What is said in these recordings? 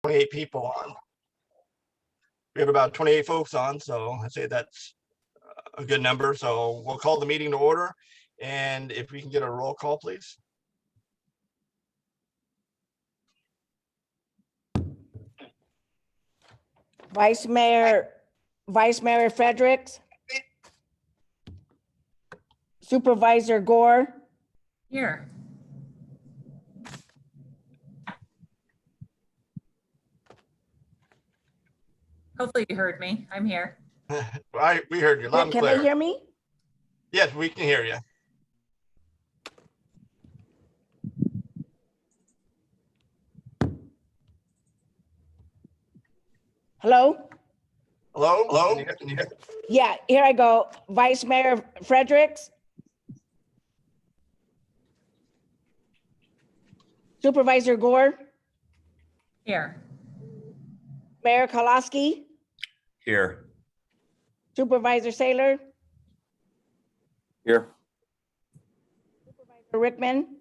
28 people on. We have about 28 folks on, so I'd say that's a good number. So we'll call the meeting to order. And if we can get a roll call, please. Vice Mayor Fredericks. Supervisor Gore. Here. Hopefully you heard me. I'm here. We heard you loud and Can clear. they hear me? Yes, we can hear you. Hello? Hello? Hello? Can you hear? Yeah, here I go. Vice Mayor Fredericks. Supervisor Gore. Here. Mayor Kolaski. Here. Supervisor Saylor. Here. Supervisor Rickman.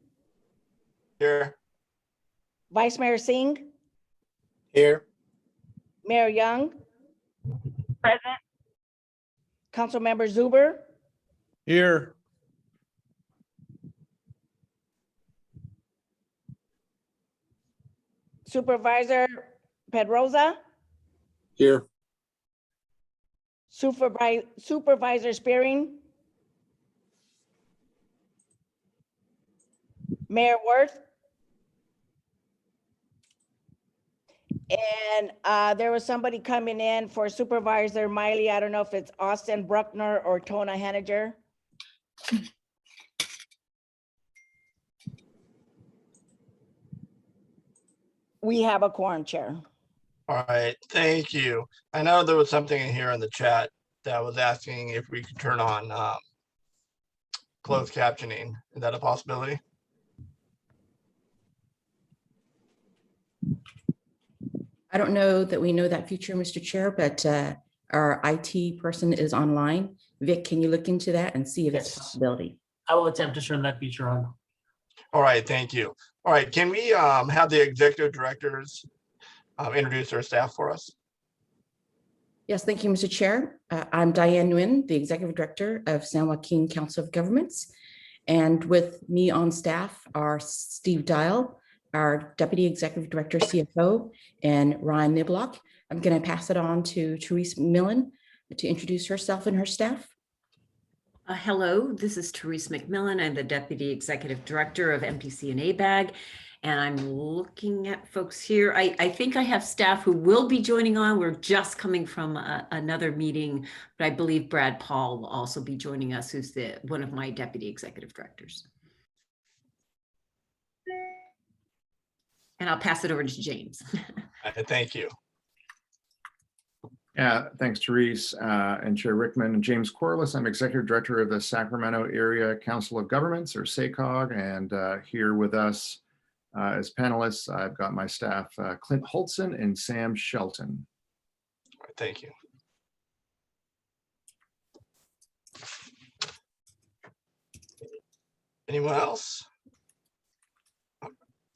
Here. Vice Mayor Singh. Here. Mayor Young. Present. Councilmember Zuber. Here. Supervisor Pedroza. Here. Supervisor Spearing. Mayor Worth. And there was somebody coming in for Supervisor Miley. I don't know if it's Austin Bruckner or Tona Henniger. We have a quorum, Chair. All right, thank you. I know there was something in here in the chat that was asking if we could turn on closed captioning. Is that a possibility? I don't know that we know that feature, Mr. Chair, but our IT person is online. Vic, can you look into that and see if it's a possibility? I will attempt to turn that feature on. All right, thank you. All right, can we have the executive directors introduce their staff for us? Yes, thank you, Mr. Chair. I'm Diane Nguyen, the Executive Director of San Joaquin Council of Governments. And with me on staff are Steve Dial, our Deputy Executive Director, CFO, and Ryan Niblock. I'm going to pass it on to Therese Millen to introduce herself and her staff. Hello, this is Therese McMillan. I'm the Deputy Executive Director of MTC and ABAG, and I'm looking at folks here. I think I have staff who will be joining on. We're just coming from another meeting, but I believe Brad Paul will also be joining us, who's one of my Deputy Executive Directors. And I'll pass it over to James. Thank you. Yeah, thanks, Therese and Chair Rickman. And James Corliss, I'm Executive Director of the Sacramento Area Council of Governments, or SJCOG, and here with us as panelists, I've got my staff, Clint Holtzen and Sam Shelton. All right, thank you. Anyone else?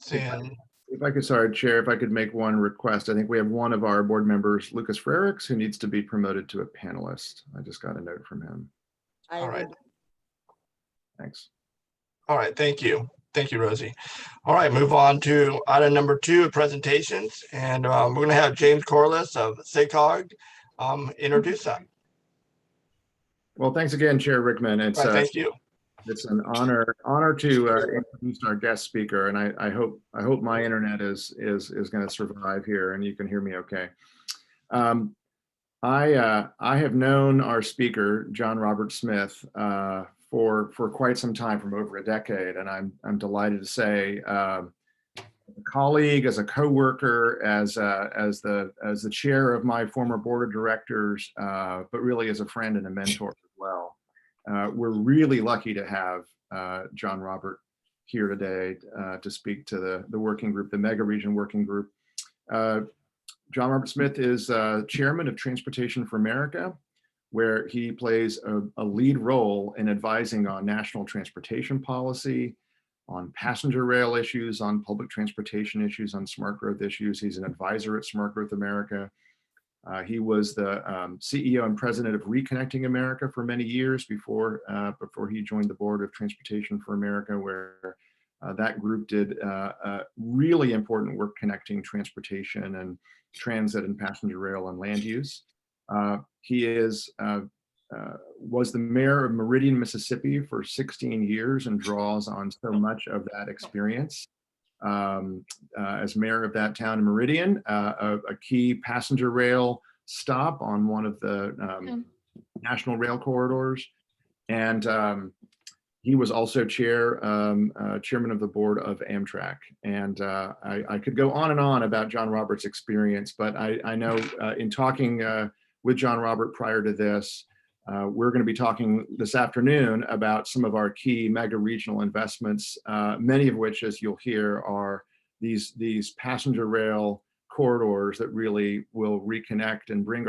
Seeing. If I could, sorry, Chair, if I could make one request. I think we have one of our board members, Lucas Frericks, who needs to be promoted to a panelist. I just got a note from him. All right. Thanks. All right, thank you. Thank you, Rosie. All right, move on to item number 2, presentations. And we're going to have James Corliss of SJCOG introduce that. Well, thanks again, Chair Rickman. It's Thank you. It's an honor to introduce our guest speaker, and I hope my internet is going to survive here, and you can hear me okay. I have known our speaker, John Robert Smith, for quite some time, from over a decade, and I'm delighted to say, as a colleague, as a coworker, as the chair of my former board of directors, but really as a friend and a mentor as well. We're really lucky to have John Robert here today to speak to the working group, the Megaregion working group. John Robert Smith is chairman of Transportation for America, where he plays a lead role in advising on national transportation policy, on passenger rail issues, on public transportation issues, on smart growth issues. He's an advisor at Smart Growth America. He was the CEO and president of Reconnecting America for many years before he joined the board of Transportation for America, where that group did really important work connecting transportation and transit and passenger rail and land use. He was the mayor of Meridian, Mississippi for 16 years and draws on so much of that experience. As mayor of that town in Meridian, a key passenger rail stop on one of the national rail corridors. And he was also chairman of the board of Amtrak. And I could go on and on about John Robert's experience, but I know in talking with John Robert prior to this, we're going to be talking this afternoon about some of our key mega regional investments, many of which, as you'll hear, are these passenger rail corridors that really will reconnect and bring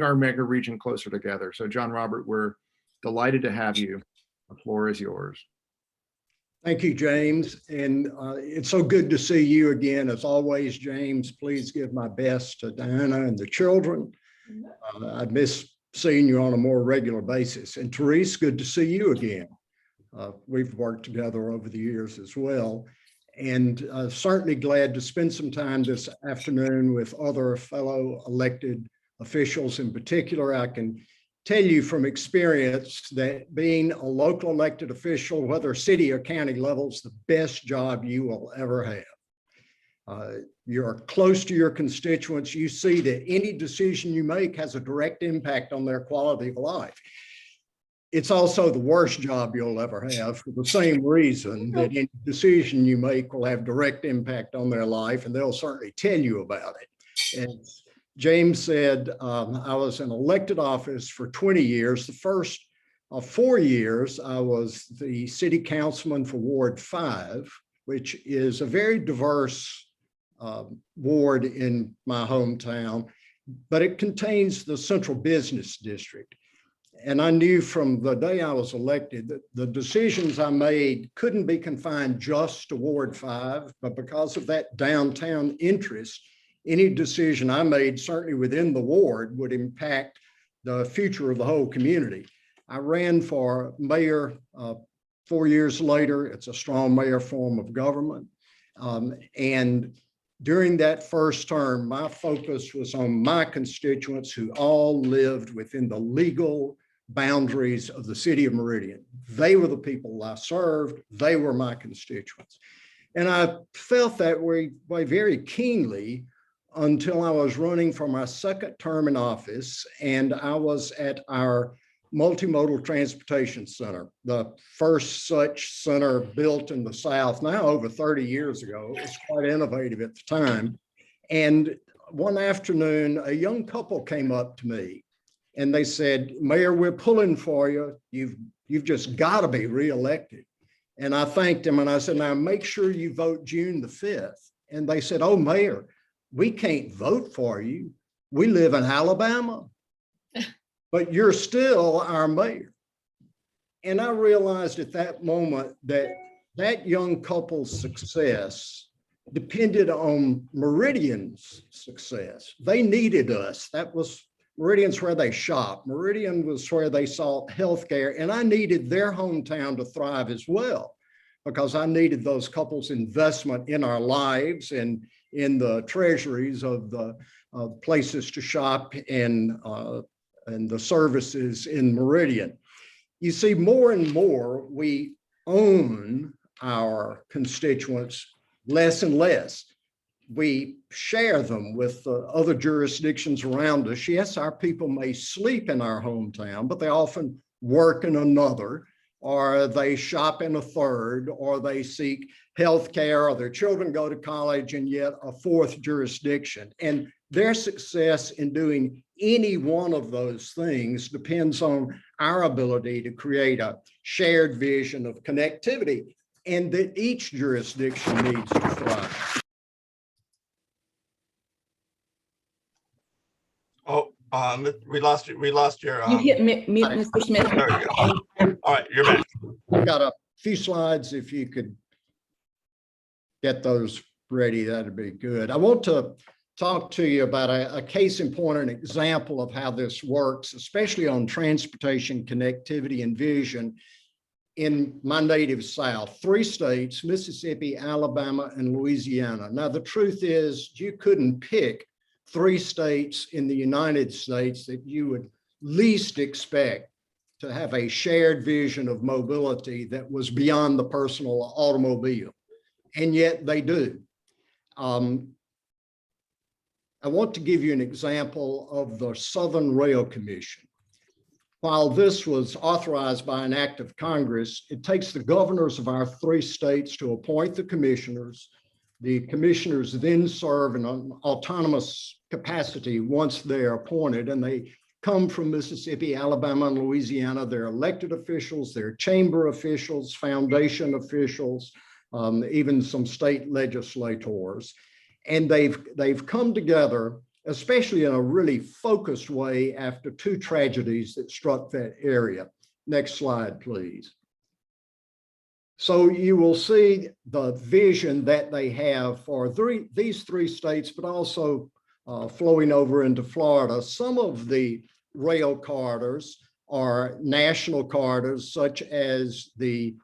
our mega region closer together. So John Robert, we're delighted to have you. The floor is yours. Thank you, James. And it's so good to see you again. As always, James, please give my best to Diana and the children. I miss seeing you on a more regular basis. And Therese, good to see you again. We've worked together over the years as well. And certainly glad to spend some time this afternoon with other fellow elected officials. In particular, I can tell you from experience that being a local elected official, whether city or county level, is the best job you will ever have. You're close to your constituents. You see that any decision you make has a direct impact on their quality of life. It's also the worst job you'll ever have for the same reason that any decision you make will have direct impact on their life, and they'll certainly tell you about it. And James said, I was in elected office for 20 years. The first 4 years, I was the city councilman for Ward 5, which is a very diverse ward in my hometown, but it contains the central business district. And I knew from the day I was elected that the decisions I made couldn't be confined just to Ward 5, but because of that downtown interest, any decision I made, certainly within the ward, would impact the future of the whole community. I ran for mayor 4 years later. It's a strong mayor form of government. And during that first term, my focus was on my constituents who all lived within the legal boundaries of the city of Meridian. They were the people I served. They were my constituents. And I felt that way very keenly until I was running for my second term in office, and I was at our multimodal transportation center, the first such center built in the South now over 30 years ago. It was quite innovative at the time. And one afternoon, a young couple came up to me and they said, "Mayor, we're pulling for you. You've just got to be reelected." And I thanked them and I said, "Now make sure you vote June the 5th. And they said, "Oh, Mayor, we can't vote for you. We live in Alabama, but you're still our mayor." And I realized at that moment that that young couple's success depended on Meridian's success. They needed us. That was Meridian's where they shop. Meridian was where they sought healthcare, and I needed their hometown to thrive as well, because I needed those couples' investment in our lives and in the treasuries of the places to shop and the services in Meridian. You see, more and more, we own our constituents less and less. We share them with other jurisdictions around us. Yes, our people may sleep in our hometown, but they often work in another, or they shop in a third, or they seek health care, or their children go to college in yet a fourth jurisdiction. And their success in doing any one of those things depends on our ability to create a shared vision of connectivity, and that each jurisdiction needs to thrive. Oh, we lost you. We lost your. You hit mute, Mr. Smith. There you go. All right, you're back. I've got a few slides if you could get those ready, that'd be good. I want to talk to you about a case in point, an example of how this works, especially on transportation, connectivity, and vision in my native South. 3 states, Mississippi, Alabama, and Louisiana. Now, the truth is you couldn't pick 3 states in the United States that you would least expect to have a shared vision of mobility that was beyond the personal automobile, and yet they do. I want to give you an example of the Southern Rail Commission. While this was authorized by an act of Congress, it takes the governors of our 3 states to appoint the commissioners. The commissioners then serve in an autonomous capacity once they're appointed, and they come from Mississippi, Alabama, and Louisiana. They're elected officials, they're chamber officials, foundation officials, even some state legislators. And they've come together, especially in a really focused way after 2 tragedies that struck that area. Next slide, please. So you will see the vision that they have for these 3 states, but also flowing over into Florida. Some of the rail corridors are national corridors, such as the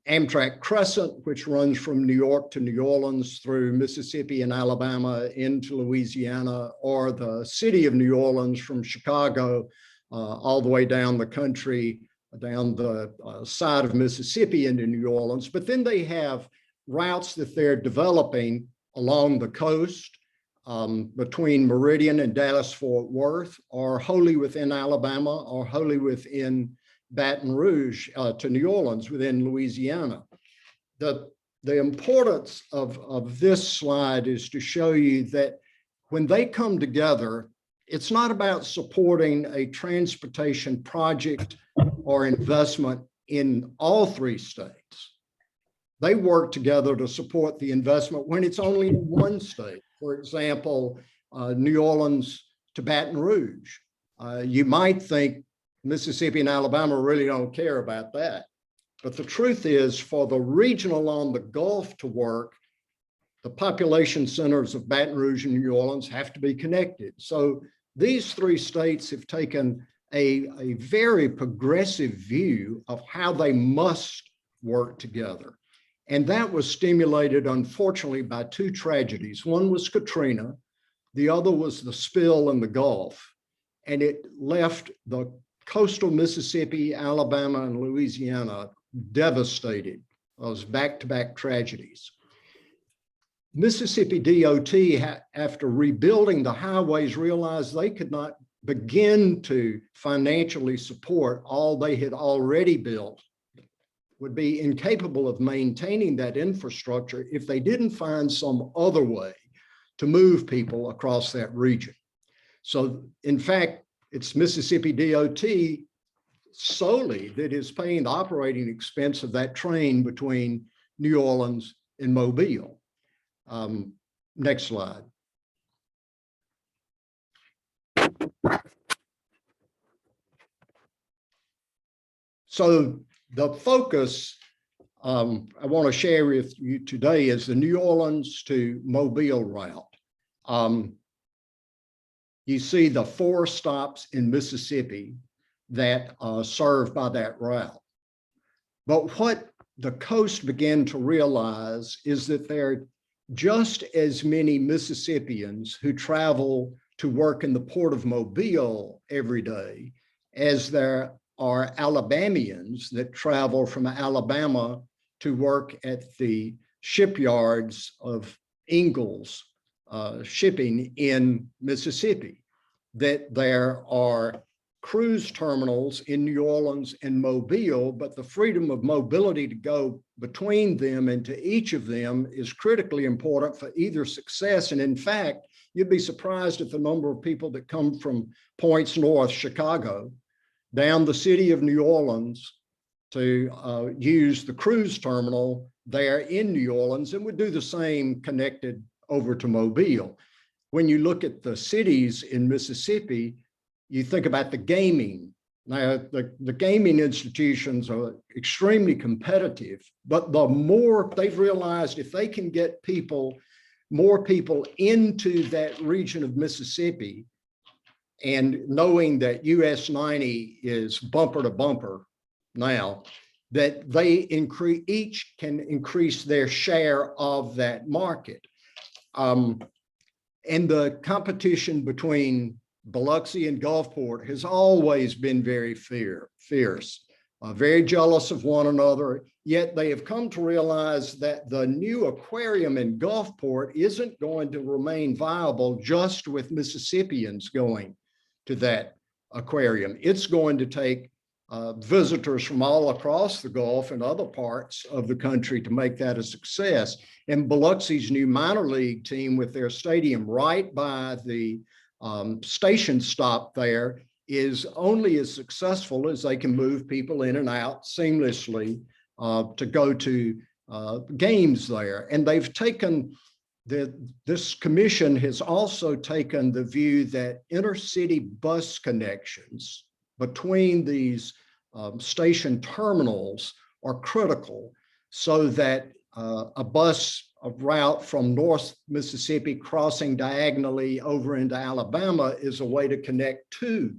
Amtrak Crescent, which runs from New York to New Orleans through Mississippi and Alabama into Louisiana, or the city of New Orleans from Chicago all the way down the country, down the side of Mississippi into New Orleans. But then they have routes that they're developing along the coast between Meridian and Dallas-Fort Worth, or wholly within Alabama, or wholly within Baton Rouge to New Orleans within Louisiana. The importance of this slide is to show you that when they come together, it's not about supporting a transportation project or investment in all 3 states. They work together to support the investment when it's only in 1 state. For example, New Orleans to Baton Rouge. You might think Mississippi and Alabama really don't care about that. But the truth is, for the regional on the Gulf to work, the population centers of Baton Rouge and New Orleans have to be connected. So these 3 states have taken a very progressive view of how they must work together. And that was stimulated, unfortunately, by 2 tragedies. One was Katrina, the other was the spill in the Gulf. And it left the coastal Mississippi, Alabama, and Louisiana devastated. Those back-to-back tragedies. Mississippi DOT, after rebuilding the highways, realized they could not begin to financially support all they had already built, would be incapable of maintaining that infrastructure if they didn't find some other way to move people across that region. So in fact, it's Mississippi DOT solely that is paying the operating expense of that train between New Orleans and Mobile. Next slide. So the focus I want to share with you today is the New Orleans to Mobile route. You see the 4 stops in Mississippi that are served by that route. But what the coast began to realize is that there are just as many Mississippians who travel to work in the port of Mobile every day as there are Alabamians that travel from Alabama to work at the shipyards of Ingalls shipping in Mississippi, that there are cruise terminals in New Orleans and Mobile, but the freedom of mobility to go between them and to each of them is critically important for either success. And in fact, you'd be surprised at the number of people that come from points north, Chicago, down the city of New Orleans to use the cruise terminal there in New Orleans, and would do the same connected over to Mobile. When you look at the cities in Mississippi, you think about the gaming Now, the gaming institutions are extremely competitive, but the more they've realized if they can get more people into that region of Mississippi, and knowing that US 90 is bumper to bumper now, that they each can increase their share of that market. And the competition between Biloxi and Gulfport has always been very fierce, very jealous of one another, yet they have come to realize that the new aquarium in Gulfport isn't going to remain viable just with Mississippians going to that aquarium. It's going to take visitors from all across the Gulf and other parts of the country to make that a success. And Biloxi's new minor league team with their stadium right by the station stop there is only as successful as they can move people in and out seamlessly to go to games there. And they've taken this commission has also taken the view that intercity bus connections between these station terminals are critical, so that a route from North Mississippi crossing diagonally over into Alabama is a way to connect to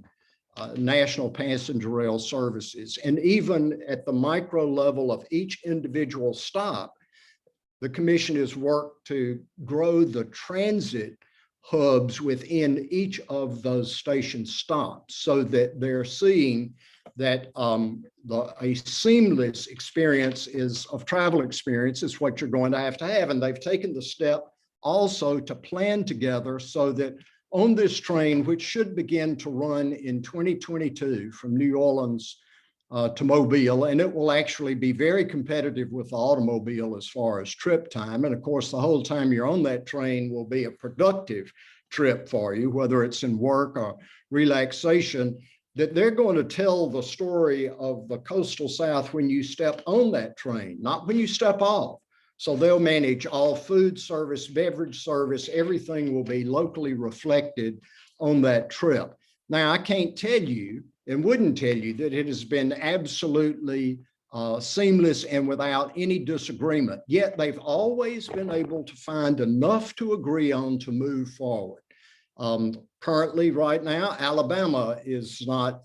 national passenger rail services. And even at the micro level of each individual stop, the commission has worked to grow the transit hubs within each of those station stops so that they're seeing that a seamless experience travel experience is what you're going to have. And they've taken the step also to plan together so that on this train, which should begin to run in 2022 from New Orleans to Mobile, and it will actually be very competitive with the automobile as far as trip time. And of course, the whole time you're on that train will be a productive trip for you, whether it's in work or relaxation, that they're going to tell the story of the coastal South when you step on that train, not when you step off. So they'll manage all food service, beverage service, everything will be locally reflected on that trip. Now, I can't tell you and wouldn't tell you that it has been absolutely seamless and without any disagreement, yet they've always been able to find enough to agree on to move forward. Currently, right now, Alabama is not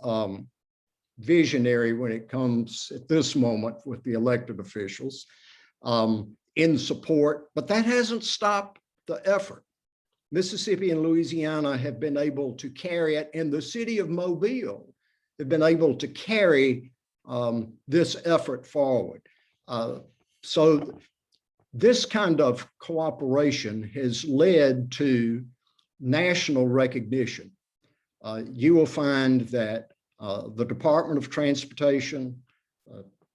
visionary when it comes at this moment with the elected officials in support, but that hasn't stopped the effort. Mississippi and Louisiana have been able to carry it, and the city of Mobile have been able to carry this effort forward. So this kind of cooperation has led to national recognition. You will find that the Department of Transportation,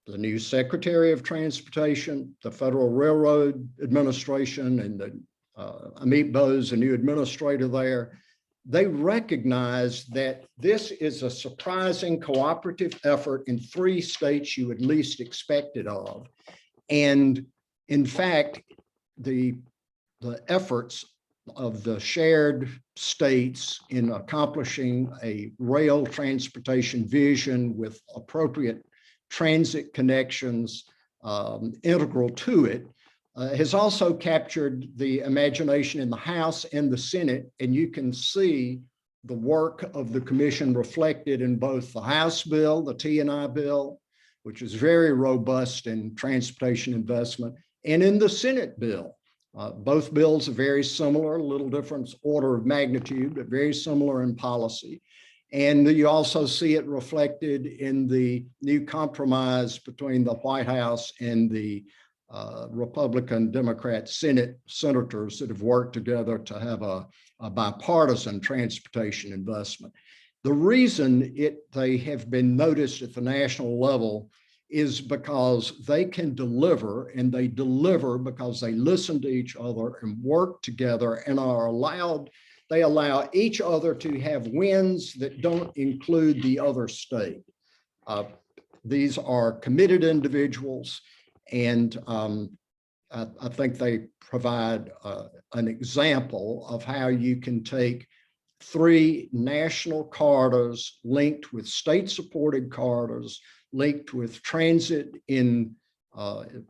the new Secretary of Transportation, the Federal Railroad Administration, and Amit Bose, the new administrator there, they recognize that this is a surprising cooperative effort in 3 states you would least expect it of. And in fact, the efforts of the shared states in accomplishing a rail transportation vision with appropriate transit connections integral to it has also captured the imagination in the House and the Senate, and you can see the work of the commission reflected in both the House bill, the T&I bill, which is very robust in transportation investment, and in the Senate bill. Both bills are very similar, a little different order of magnitude, but very similar in policy. And you also see it reflected in the new compromise between the White House and the Republican Democrat senators that have worked together to have a bipartisan transportation investment. The reason they have been noticed at the national level is because they can deliver, and they deliver because they listen to each other and work together and they allow each other to have wins that don't include the other state. These are committed individuals, and I think they provide an example of how you can take 3 national corridors linked with state-supported corridors, linked with transit in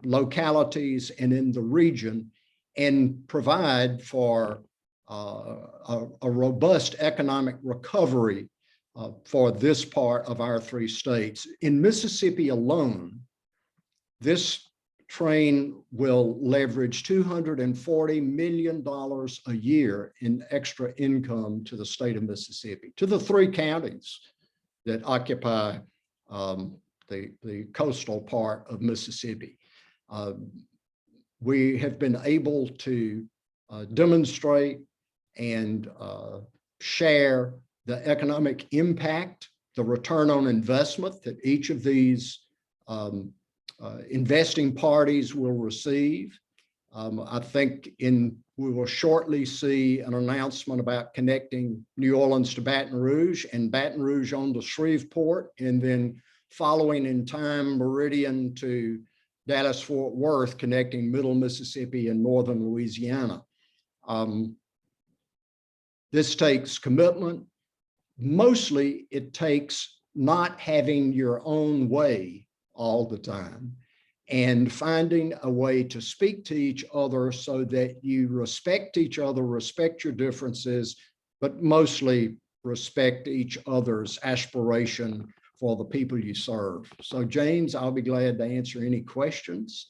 localities and in the region, and provide for a robust economic recovery for this part of our 3 states. In Mississippi alone, this train will leverage $240 million a year in extra income to the state of Mississippi, to the 3 counties that occupy the coastal part of Mississippi. We have been able to demonstrate and share the economic impact, the return on investment that each of these investing parties will receive. I think we will shortly see an announcement about connecting New Orleans to Baton Rouge and Baton Rouge on to Shreveport, and then following in time Meridian to Dallas-Fort Worth, connecting Middle Mississippi and Northern Louisiana. This takes commitment. Mostly it takes not having your own way all the time and finding a way to speak to each other so that you respect each other, respect your differences, but mostly respect each other's aspiration for the people you serve. So James, I'll be glad to answer any questions.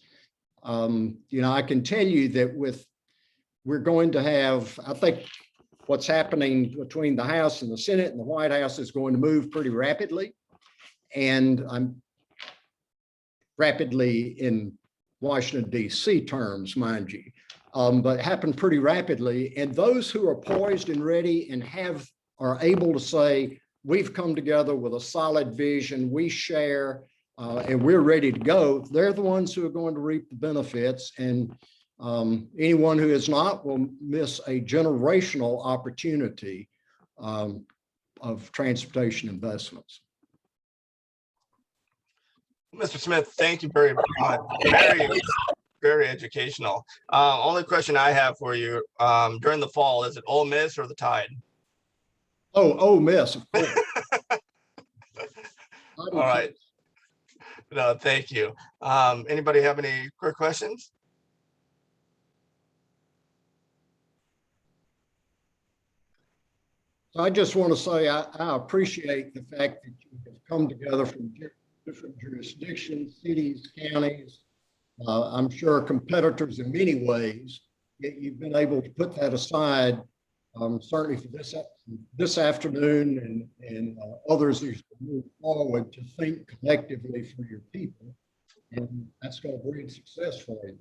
I can tell you that we're going to have, I think what's happening between the House and the Senate and the White House is going to move pretty rapidly. And I'm rapidly in Washington, D.C. terms, mind you, but happen pretty rapidly. And those who are poised and ready and are able to say, we've come together with a solid vision, we share, and we're ready to go, they're the ones who are going to reap the benefits. And anyone who is not will miss a generational opportunity of transportation investments. Mr. Smith, thank you very much. Very educational. Only question I have for you, during the fall, is it Ole Miss or the Tide? Oh, Ole Miss, of course. All right. No, thank you. Anybody have any quick questions? I just want to say I appreciate the fact that you have come together from different jurisdictions, cities, counties. I'm sure competitors in many ways, yet you've been able to put that aside, certainly for this afternoon and others as we move forward to think collectively for your people. And that's going to breed success for you.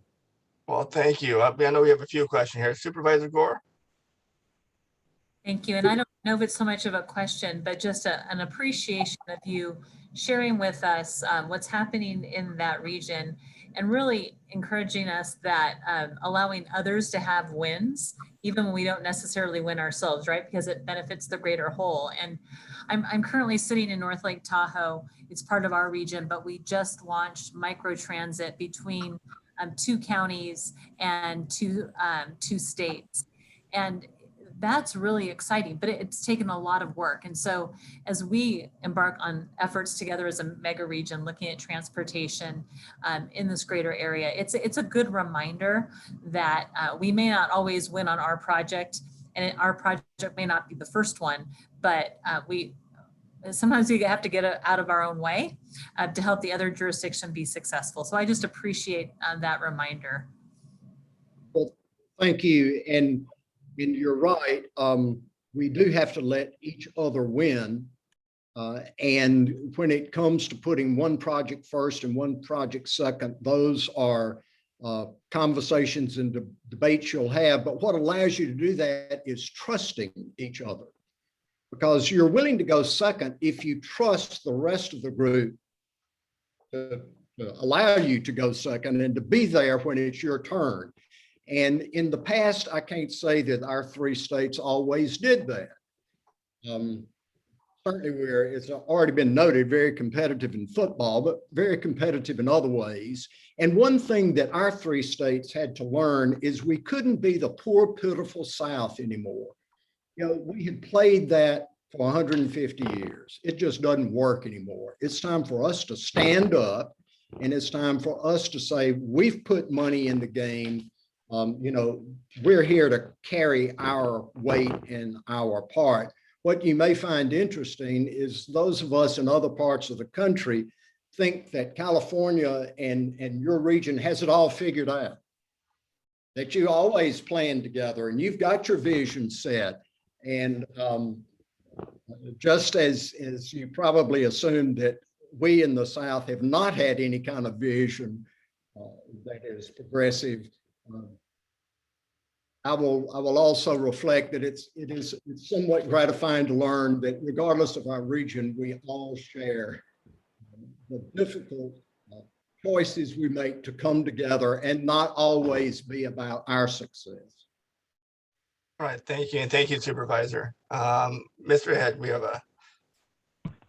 Well, thank you. I know we have a few questions here. Supervisor Gore? Thank you. And I don't know if it's so much of a question, but just an appreciation of you sharing with us what's happening in that region and really encouraging us that allowing others to have wins, even when we don't necessarily win ourselves, right? Because it benefits the greater whole. And I'm currently sitting in North Lake Tahoe. It's part of our region, but we just launched microtransit between 2 counties and two states. And that's really exciting, but it's taken a lot of work. And so as we embark on efforts together as a mega region, looking at transportation in this greater area, it's a good reminder that we may not always win on our project, and our project may not be the first one, but sometimes we have to get out of our own way to help the other jurisdiction be successful. So I just appreciate that reminder. Well, thank you. And you're right. We do have to let each other win. And when it comes to putting one project first and one project second, those are conversations and debates you'll have. But what allows you to do that is trusting each other, because you're willing to go second if you trust the rest of the group to allow you to go second and to be there when it's your turn. And in the past, I can't say that our 3 states always did that. Certainly it's already been noted, very competitive in football, but very competitive in other ways. And one thing that our 3 states had to learn is we couldn't be the poor, pitiful South anymore. we had played that for 150 years. It just doesn't work anymore. It's time for us to stand up, and it's time for us to say, we've put money in the game. We're here to carry our weight and our part. What you may find interesting is those of us in other parts of the country think that California and your region has it all figured out, that you always plan together and you've got your vision set. And just as you probably assumed that we in the South have not had any kind of vision that is progressive, I will also reflect that it's somewhat gratifying to learn that regardless of our region, we all share the difficult choices we make to come together and not always be about our success. All right, thank you, and thank you, Supervisor. Mr. Hedge, we have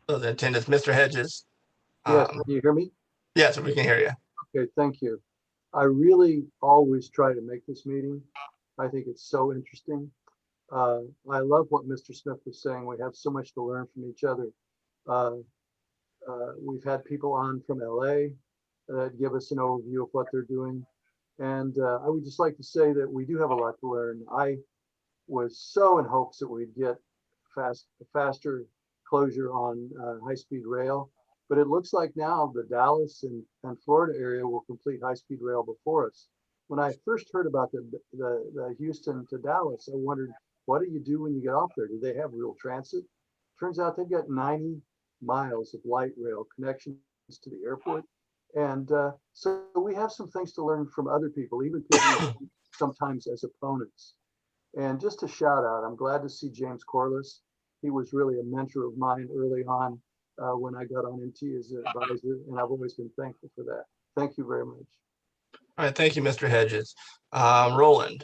those in attendance. Mr. Hedges. Yes, can you hear me? Yes, we can hear you. Okay, thank you. I really always try to make this meeting. I think it's so interesting. I love what Mr. Smith was saying. We have so much to learn from each other. We've had people on from LA that give us an overview of what they're doing. And I would just like to say that we do have a lot to learn. I was so in hopes that we'd get faster closure on high-speed rail. But it looks like now the Dallas and Florida area will complete high-speed rail before us. When I first heard about the Houston to Dallas, I wondered, what do you do when you get off there? Do they have real transit? Turns out they've got 90 miles of light rail connections to the airport. And so we have some things to learn from other people, even people sometimes as opponents. And just a shout out, I'm glad to see James Corliss. He was really a mentor of mine early on when I got on MT as an advisor, and I've always been thankful for that. Thank you very much. All right, thank you, Mr. Hedges. Roland.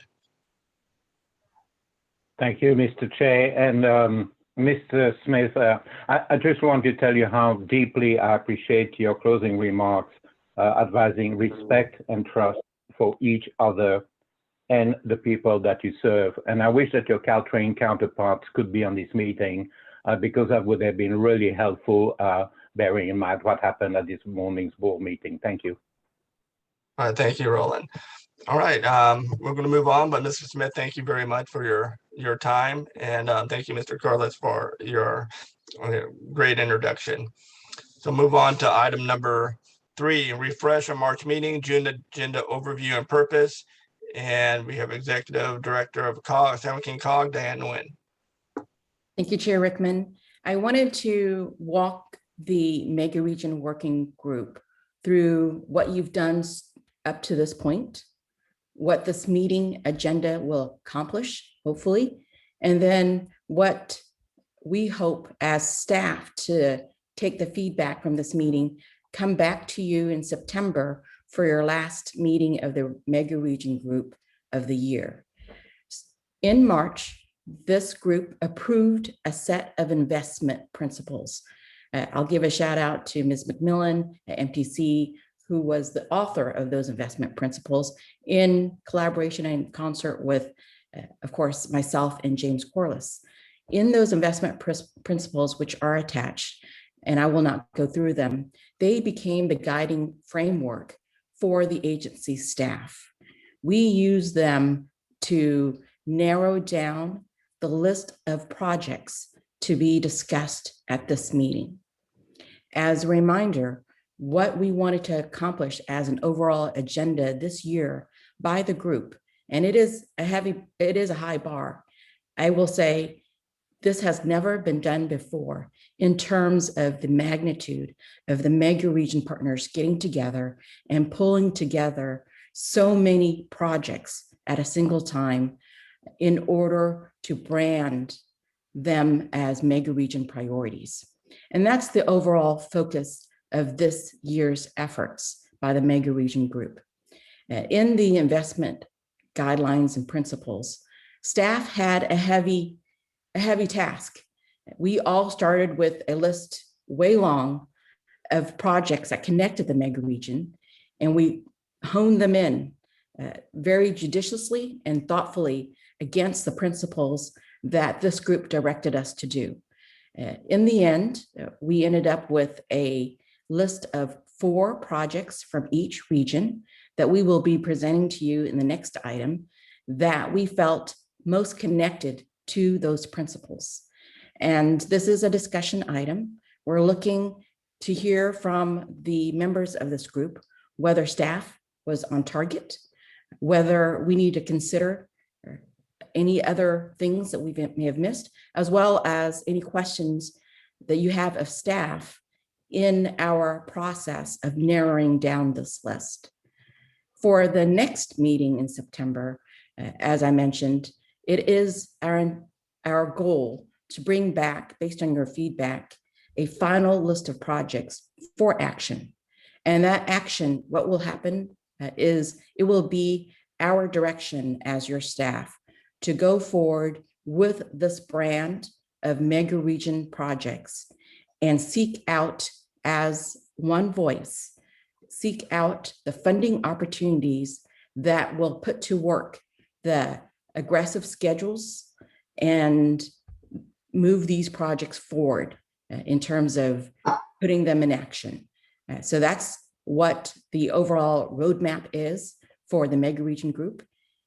Thank you, Mr. Chair. And Mr. Smith, I just want to tell you how deeply I appreciate your closing remarks, advising respect and trust for each other and the people that you serve. And I wish that your Caltrain counterparts could be on this meeting because that would have been really helpful, bearing in mind what happened at this morning's board meeting. Thank you. All right, thank you, Roland. All right, we're going to move on, but Mr. Smith, thank you very much for your time, and thank you, Mr. Corliss, for your great introduction. So move on to item number 3, refresh our March meeting, June agenda overview and purpose, and we have Executive Director of COG, San Joaquin COG, Diane Nguyen. Thank you, Chair Rickman. I wanted to walk the Megaregion Working Group through what you've done up to this point, what this meeting agenda will accomplish, hopefully, and then what we hope as staff to take the feedback from this meeting, come back to you in September for your last meeting of the Megaregion Group of the year. In March, this group approved a set of investment principles. I'll give a shout out to Ms. McMillan at MTC, who was the author of those investment principles in collaboration and concert with, of course, myself and James Corliss. In those investment principles, which are attached, and I will not go through them, they became the guiding framework for the agency staff. We use them to narrow down the list of projects to be discussed at this meeting. As a reminder, what we wanted to accomplish as an overall agenda this year by the group, and it is a high bar. I will say this has never been done before in terms of the magnitude of the Megaregion partners getting together and pulling together so many projects at a single time in order to brand them as Megaregion priorities. And that's the overall focus of this year's efforts by the Megaregion Group. In the investment guidelines and principles, staff had a heavy task. We all started with a list way long of projects that connected the Megaregion, and we honed them in very judiciously and thoughtfully against the principles that this group directed us to do. In the end, we ended up with a list of 4 projects from each region that we will be presenting to you in the next item that we felt most connected to those principles. And this is a discussion item. We're looking to hear from the members of this group whether staff was on target, whether we need to consider any other things that we may have missed, as well as any questions that you have of staff in our process of narrowing down this list. For the next meeting in September, as I mentioned, it is our goal to bring back, based on your feedback, a final list of projects for action. And that action, what will happen is it will be our direction as your staff to go forward with this brand of Megaregion projects and seek out, as one voice, seek out the funding opportunities that will put to work the aggressive schedules and move these projects forward in terms of putting them in action. So that's what the overall roadmap is for the Megaregion group.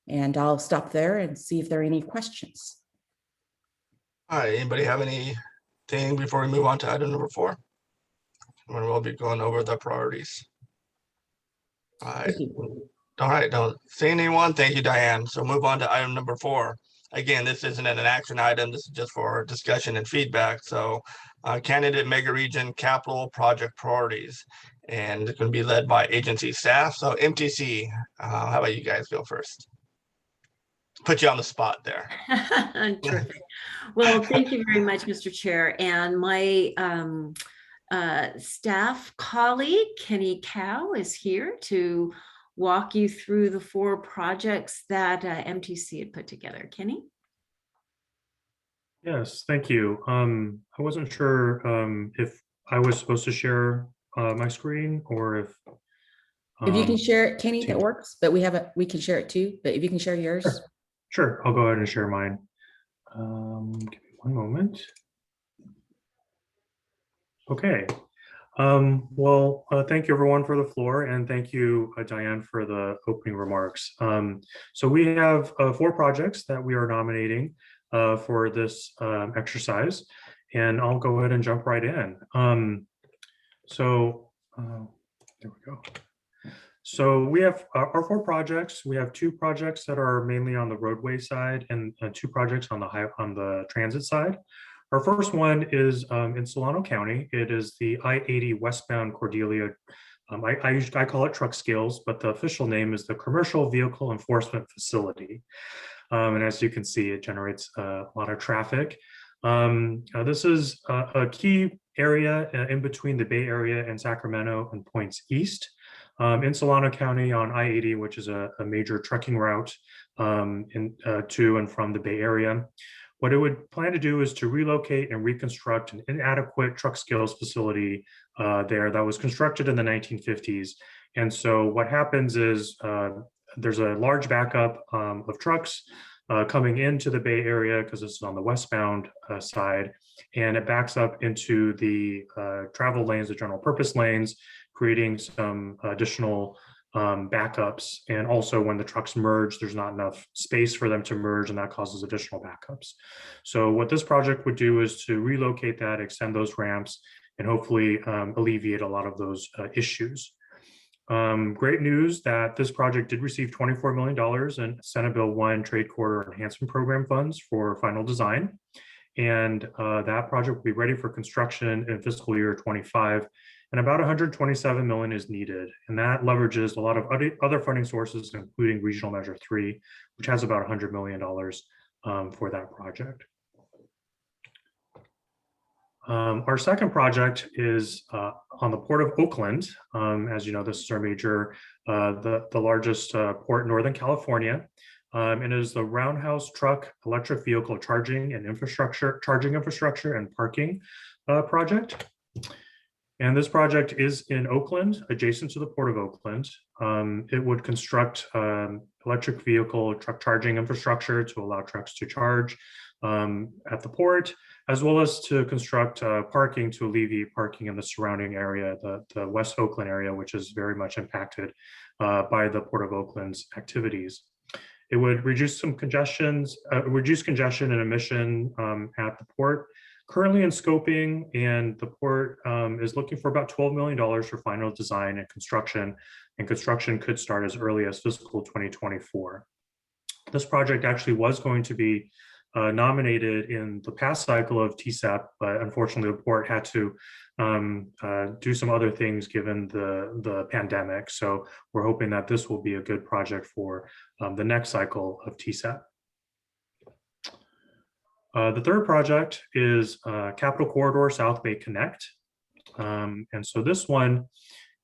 And I'll stop there and see if there are any questions. All right, anybody have anything before we move on to item number 4? When we'll be going over the priorities. All right. Thank you. All right, don't see anyone. Thank you, Diane. So move on to item number 4. Again, this isn't an action item. This is just for discussion and feedback. So candidate Megaregion capital project priorities, and it's going to be led by agency staff. So MTC, how about you guys go first? Put you on the spot there. Terrific. Well, thank you very much, Mr. Chair. And my staff colleague, Kenny Cow, is here to walk you through the 4 projects that MTC had put together. Kenny? Yes, thank you. I wasn't sure if I was supposed to share my screen or if you can share it, Kenny, that works, but we can share it too, but if you can share yours. Sure, I'll go ahead and share mine. Give me one moment. Okay. Well, thank you everyone for the floor, and thank you, Diane, for the opening remarks. So we have 4 projects that we are nominating for this exercise, and I'll go ahead and jump right in. There we go. So we have our 4 projects. We have 2 projects that are mainly on the roadway side and 2 projects on the transit side. Our first one is in Solano County. It is the I-80 westbound Cordelia. I call it truck skills, but the official name is the Commercial Vehicle Enforcement Facility. And as you can see, it generates a lot of traffic. This is a key area in between the Bay Area and Sacramento and points east. In Solano County on I-80, which is a major trucking route to and from the Bay Area. What it would plan to do is to relocate and reconstruct an inadequate truck skills facility there that was constructed in the 1950s. And so what happens is there's a large backup of trucks coming into the Bay Area, because this is on the westbound side, and it backs up into the travel lanes, the general purpose lanes, creating some additional backups. And also when the trucks merge, there's not enough space for them to merge, and that causes additional backups. So what this project would do is to relocate that, extend those ramps, and hopefully alleviate a lot of those issues. Great news that this project did receive $24 million in Senate Bill 1 Trade Corridor Enhancement Program funds for final design. And that project will be ready for construction in fiscal year 25. And about 127 million is needed. And that leverages a lot of other funding sources, including Regional Measure 3, which has about $100 million for that project. Our second project is on the Port of Oakland. As you know, this is our major, the largest port in Northern California. It is the Roundhouse Truck Electric Vehicle Charging Infrastructure and Parking project. And this project is in Oakland, adjacent to the Port of Oakland. It would construct electric vehicle truck charging infrastructure to allow trucks to charge at the port, as well as to construct parking to alleviate parking in the surrounding area, the West Oakland area, which is very much impacted by the Port of Oakland's activities. It would reduce congestion and emission at the port. Currently in scoping, and the port is looking for about $12 million for final design and construction could start as early as fiscal 2024. This project actually was going to be nominated in the past cycle of TCEP, but unfortunately the port had to do some other things given the pandemic. So we're hoping that this will be a good project for the next cycle of TCEP. The third project is Capital Corridor South Bay Connect. And so this one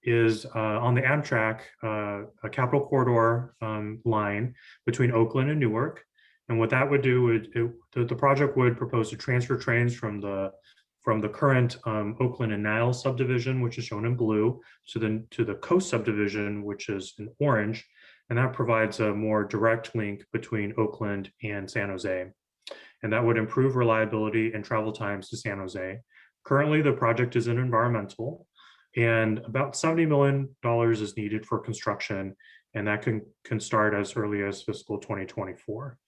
is on the Amtrak a Capital Corridor line between Oakland and Newark. And what that would do, the project would propose to transfer trains from the current Oakland and Niles subdivision, which is shown in blue, to the Coast subdivision, which is in orange. And that provides a more direct link between Oakland and San Jose. And that would improve reliability and travel times to San Jose. Currently, the project is in environmental, and about $70 million is needed for construction, and that can start as early as fiscal 2024.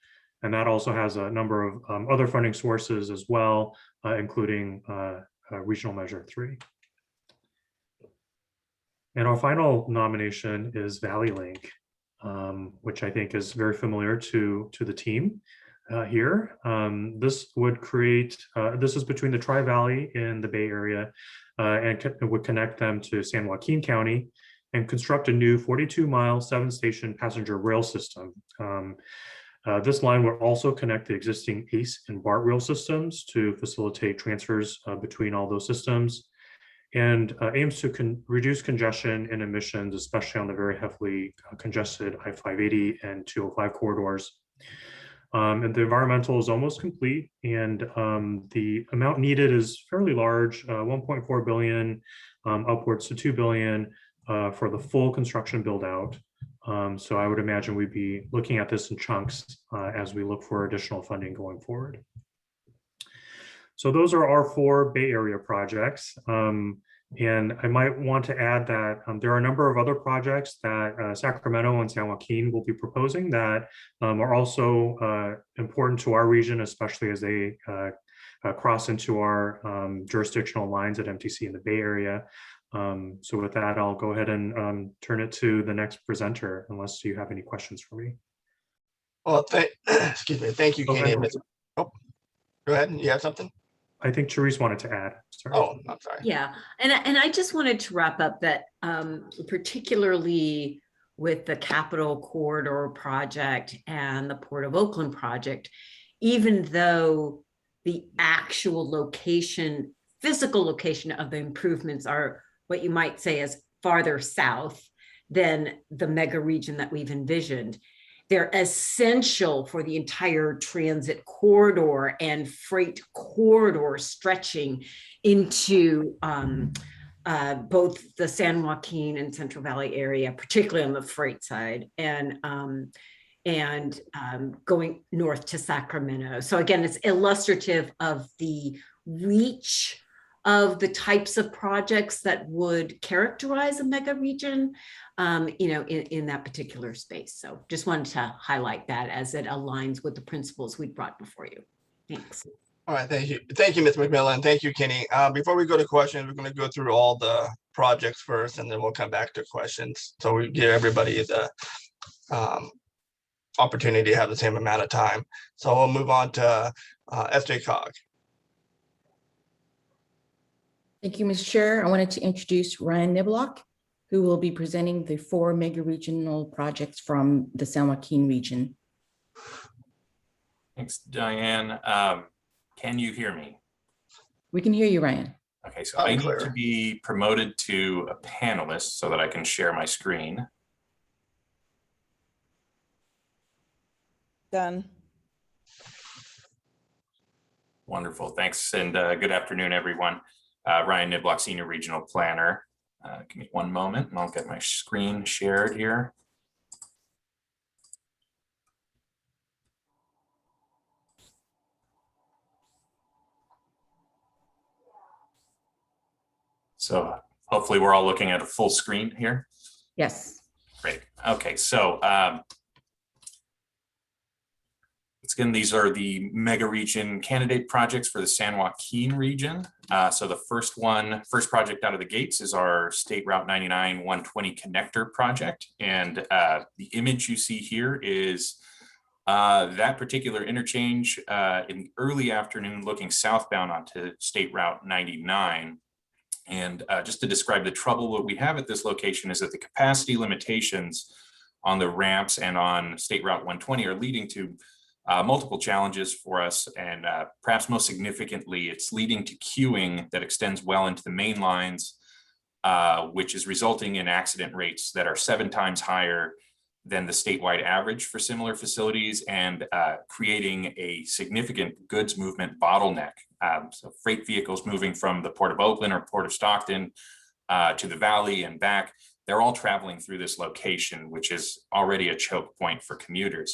And that also has a number of other funding sources as well, including Regional Measure 3. And our final nomination is Valley Link, which I think is very familiar to the team here. This would create, this is between the Tri-Valley in the Bay Area and would connect them to San Joaquin County and construct a new 42-mile, 7-station passenger rail system. This line would also connect the existing ACE and BART rail systems to facilitate transfers between all those systems, and aims to reduce congestion and emissions, especially on the very heavily congested I-580 and 205 corridors. And the environmental is almost complete, and the amount needed is fairly large, 1.4 billion, upwards to 2 billion for the full construction build out. So I would imagine we'd be looking at this in chunks as we look for additional funding going forward. So those are our 4 Bay Area projects. And I might want to add that there are a number of other projects that Sacramento and San Joaquin will be proposing that are also important to our region, especially as they cross into our jurisdictional lines at MTC in the Bay Area. So with that, I'll go ahead and turn it to the next presenter, unless you have any questions for me. Well, excuse me. Thank you, Kenny. Oh, go ahead. You have something? I think Therese wanted to add. Sorry. Oh, I'm sorry. Yeah, and I just wanted to wrap up that particularly with the Capital Corridor project and the Port of Oakland project, even though the actual location, physical location of the improvements are what you might say is farther south than the mega region that we've envisioned, they're essential for the entire transit corridor and freight corridor stretching into both the San Joaquin and Central Valley area, particularly on the freight side, and going north to Sacramento. So again, it's illustrative of the reach of the types of projects that would characterize a mega region, in that particular space. So just wanted to highlight that as it aligns with the principles we brought before you. Thanks. All right, thank you. Thank you, Ms. McMillan. Thank you, Kenny. Before we go to questions, we're going to go through all the projects first, and then we'll come back to questions. So we give everybody the opportunity to have the same amount of time. So we'll move on to SJCOG. Thank you, Mr. Chair. I wanted to introduce Ryan Niblock, who will be presenting the 4 mega regional projects from the San Joaquin region. Thanks, Diane. Can you hear me? We can hear you, Ryan. Okay, so I need to be promoted to a panelist so that I can share my screen. Done. Wonderful, thanks, and good afternoon, everyone. Ryan Niblock, Senior Regional Planner. Give me one moment and I'll get my screen shared here. So hopefully we're all looking at a full screen here. Yes. Great. Okay, so again, these are the Megaregion candidate projects for the San Joaquin region. So the first project out of the gates is our State Route 99 120 connector project. And the image you see here is that particular interchange in the early afternoon looking southbound onto State Route 99. And just to describe the trouble that we have at this location is that the capacity limitations on the ramps and on State Route 120 are leading to multiple challenges for us. And perhaps most significantly, it's leading to queuing that extends well into the main lines, which is resulting in accident rates that are 7 times higher than the statewide average for similar facilities, and creating a significant goods movement bottleneck. So freight vehicles moving from the Port of Oakland or Port of Stockton to the Valley and back, they're all traveling through this location, which is already a choke point for commuters.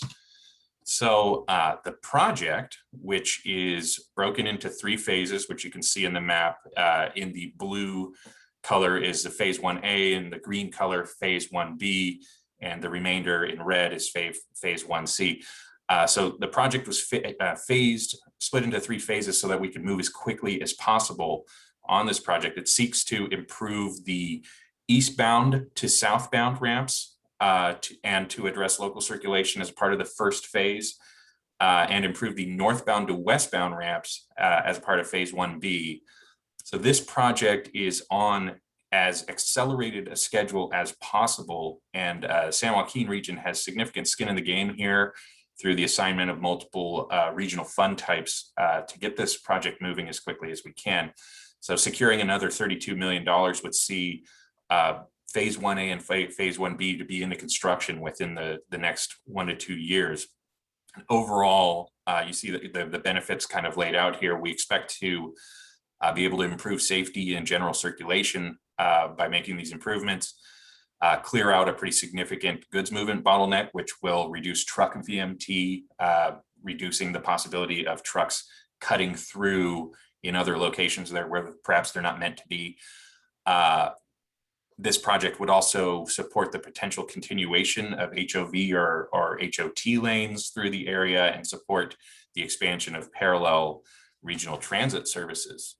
So the project, which is broken into 3 phases, which you can see in the map, in the blue color is the phase 1A, and the green color phase 1B, and the remainder in red is phase 1C. So the project was split into 3 phases so that we can move as quickly as possible on this project. It seeks to improve the eastbound to southbound ramps and to address local circulation as part of the first phase, and improve the northbound to westbound ramps as part of phase 1B. So this project is on as accelerated a schedule as possible, and San Joaquin region has significant skin in the game here through the assignment of multiple regional fund types to get this project moving as quickly as we can. So securing another $32 million would see phase 1A and phase 1B to be into construction within the next 1 to 2 years. Overall, you see the benefits kind of laid out here. We expect to be able to improve safety and general circulation by making these improvements, clear out a pretty significant goods movement bottleneck, which will reduce truck VMT, reducing the possibility of trucks cutting through in other locations there where perhaps they're not meant to be. This project would also support the potential continuation of HOV or HOT lanes through the area and support the expansion of parallel regional transit services.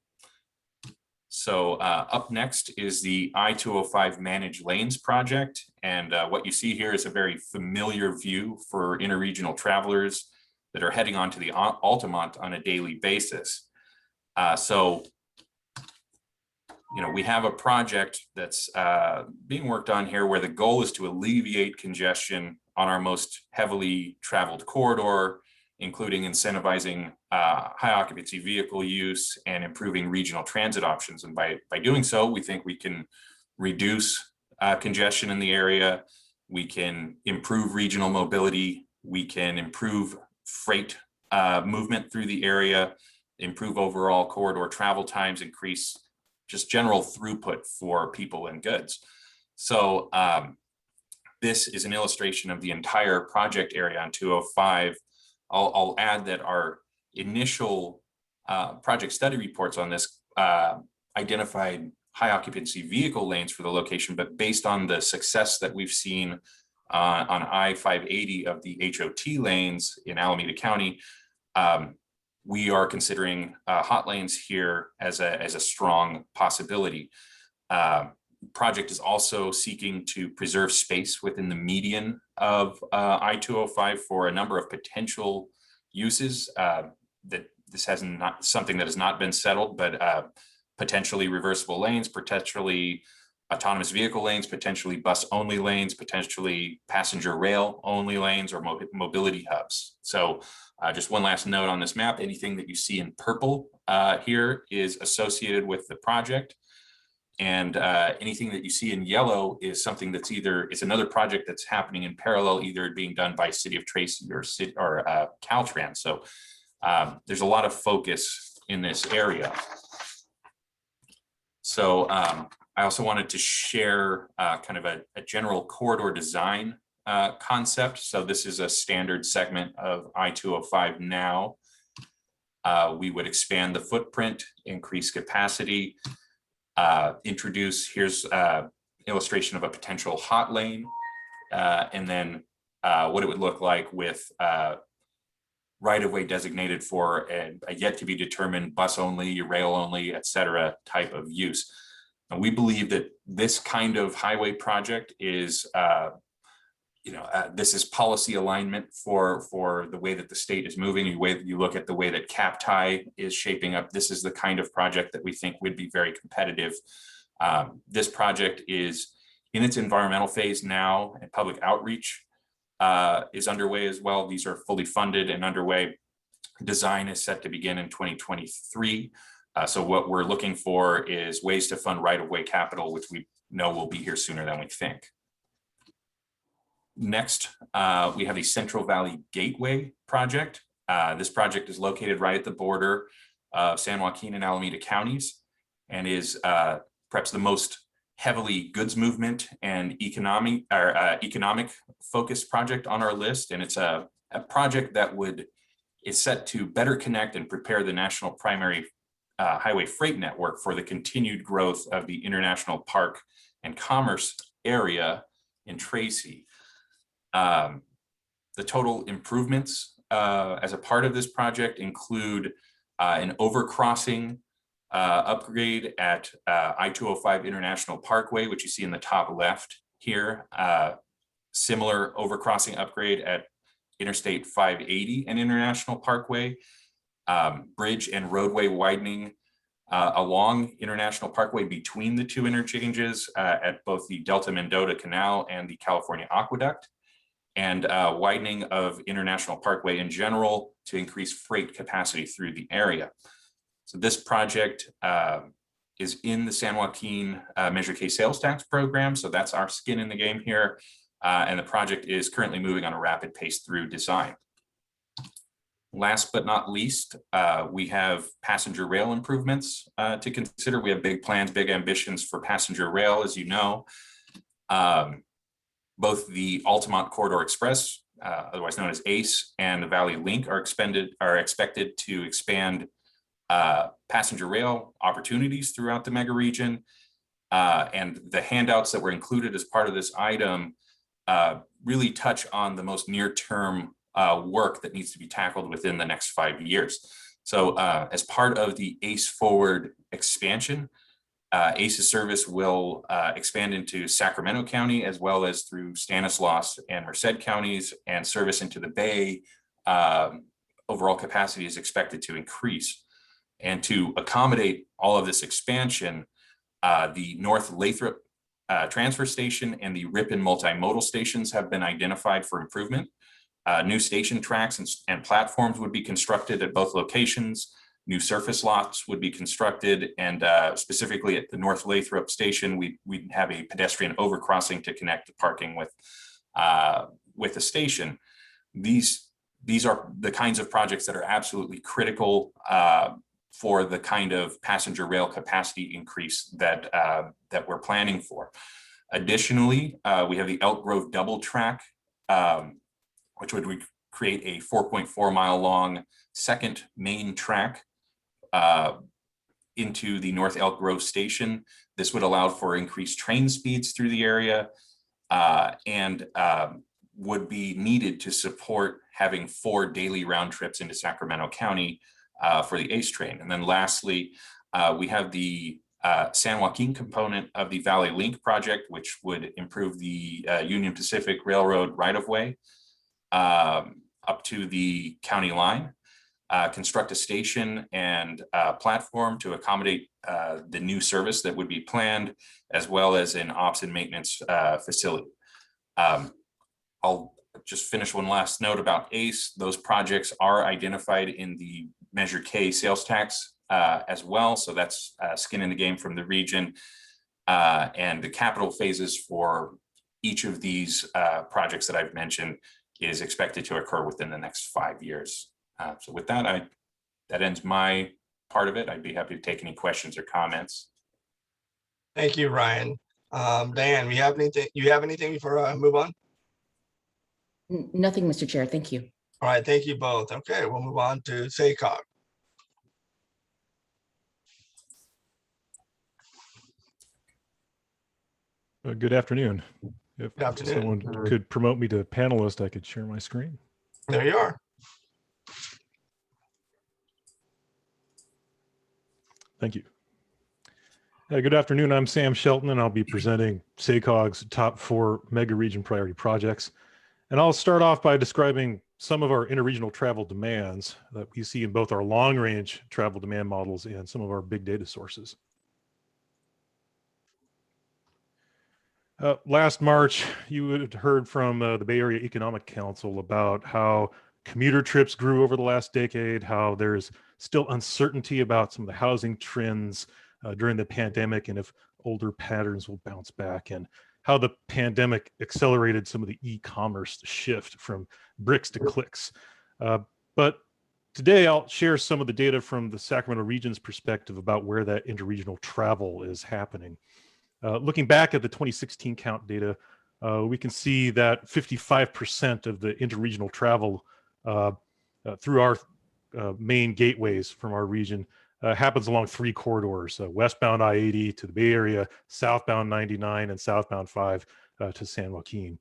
So up next is the I-205 Managed Lanes project. And what you see here is a very familiar view for interregional travelers that are heading onto the Altamont on a daily basis. We have a project that's being worked on here where the goal is to alleviate congestion on our most heavily traveled corridor, including incentivizing high occupancy vehicle use and improving regional transit options. And by doing so, we think we can reduce congestion in the area, we can improve regional mobility, we can improve freight movement through the area, improve overall corridor travel times, increase just general throughput for people and goods. So this is an illustration of the entire project area on 205. I'll add that our initial project study reports on this identified high occupancy vehicle lanes for the location, but based on the success that we've seen on I-580 of the HOT lanes in Alameda County, we are considering hot lanes here as a strong possibility. Project is also seeking to preserve space within the median of I-205 for a number of potential uses. That this has not something that has not been settled, but potentially reversible lanes, potentially autonomous vehicle lanes, potentially bus only lanes, potentially passenger rail only lanes, or mobility hubs. So just one last note on this map, anything that you see in purple here is associated with the project. And anything that you see in yellow is something that's it's another project that's happening in parallel, either being done by City of Tracy or Caltrans. So there's a lot of focus in this area. So I also wanted to share kind of a general corridor design concept. So this is a standard segment of I-205 now. We would expand the footprint, increase capacity, here's illustration of a potential hot lane, and then what it would look like with right-of-way designated for a yet to be determined bus only, rail only, et cetera, type of use. And we believe that this kind of highway project is, this is policy alignment for the way that the state is moving. You look at the way that CapTI is shaping up. This is the kind of project that we think would be very competitive. This project is in its environmental phase now, and public outreach is underway as well. These are fully funded and underway. Design is set to begin in 2023. So what we're looking for is ways to fund right-of-way capital, which we know will be here sooner than we think. Next, we have the Central Valley Gateway project. This project is located right at the border of San Joaquin and Alameda counties, and is perhaps the most heavily goods movement and economic focused project on our list. And it's a project that is set to better connect and prepare the national primary highway freight network for the continued growth of the International Park and Commerce area in Tracy. The total improvements as a part of this project include an overcrossing upgrade at I-205 International Parkway, which you see in the top left here. Similar overcrossing upgrade at Interstate 580 and International Parkway. Bridge and roadway widening along International Parkway between the two interchanges at both the Delta Mendota Canal and the California Aqueduct. And widening of International Parkway in general to increase freight capacity through the area. So this project is in the San Joaquin Measure K sales tax program. So that's our skin in the game here. And the project is currently moving on a rapid pace through design. Last but not least, we have passenger rail improvements to consider. We have big plans, big ambitions for passenger rail, as you know. Both the Altamont Corridor Express, otherwise known as ACE, and the Valley Link are expected to expand passenger rail opportunities throughout the Megaregion. And the handouts that were included as part of this item really touch on the most near-term work that needs to be tackled within the next 5 years. So as part of the ACE Forward expansion, ACE's service will expand into Sacramento County, as well as through Stanislaus and Merced counties, and service into the Bay. Overall capacity is expected to increase. And to accommodate all of this expansion, the North Lathrop transfer station and the Ripon multimodal stations have been identified for improvement. New station tracks and platforms would be constructed at both locations. New surface lots would be constructed, and specifically at the North Lathrop station, we have a pedestrian overcrossing to connect the parking with the station. These are the kinds of projects that are absolutely critical for the kind of passenger rail capacity increase that we're planning for. Additionally, we have the Elk Grove double track, which would create a 4.4 mile long second main track into the North Elk Grove station. This would allow for increased train speeds through the area and would be needed to support having 4 daily round trips into Sacramento County for the ACE train. And then lastly, we have the San Joaquin component of the Valley Link project, which would improve the Union Pacific Railroad right-of-way up to the county line. Construct a station and platform to accommodate the new service that would be planned, as well as an ops and maintenance facility. I'll just finish one last note about ACE. Those projects are identified in the Measure K sales tax as well. So that's skin in the game from the region. And the capital phases for each of these projects that I've mentioned is expected to occur within the next 5 years. So with that, that ends my part of it. I'd be happy to take any questions or comments. Thank you, Ryan. Diane, you have anything before I move on? Nothing, Mr. Chair. Thank you. All right, thank you both. Okay, we'll move on to SJCOG. Good afternoon. If Good afternoon. someone could promote me to panelist, I could share my screen. There you are. Thank you. Good afternoon. I'm Sam Shelton, and I'll be presenting SACOG's top 4 mega-region priority projects. And I'll start off by describing some of our interregional travel demands that we see in both our long-range travel demand models and some of our big data sources. Last March, you would have heard from the Bay Area Economic Council about how commuter trips grew over the last decade, how there's still uncertainty about some of the housing trends during the pandemic and if older patterns will bounce back, and how the pandemic accelerated some of the e-commerce shift from bricks to clicks. But today I'll share some of the data from the Sacramento region's perspective about where that interregional travel is happening. Looking back at the 2016 count data, we can see that 55% of the interregional travel through our main gateways from our region happens along 3 corridors, westbound I-80 to the Bay Area, southbound 99, and southbound 5 to San Joaquin.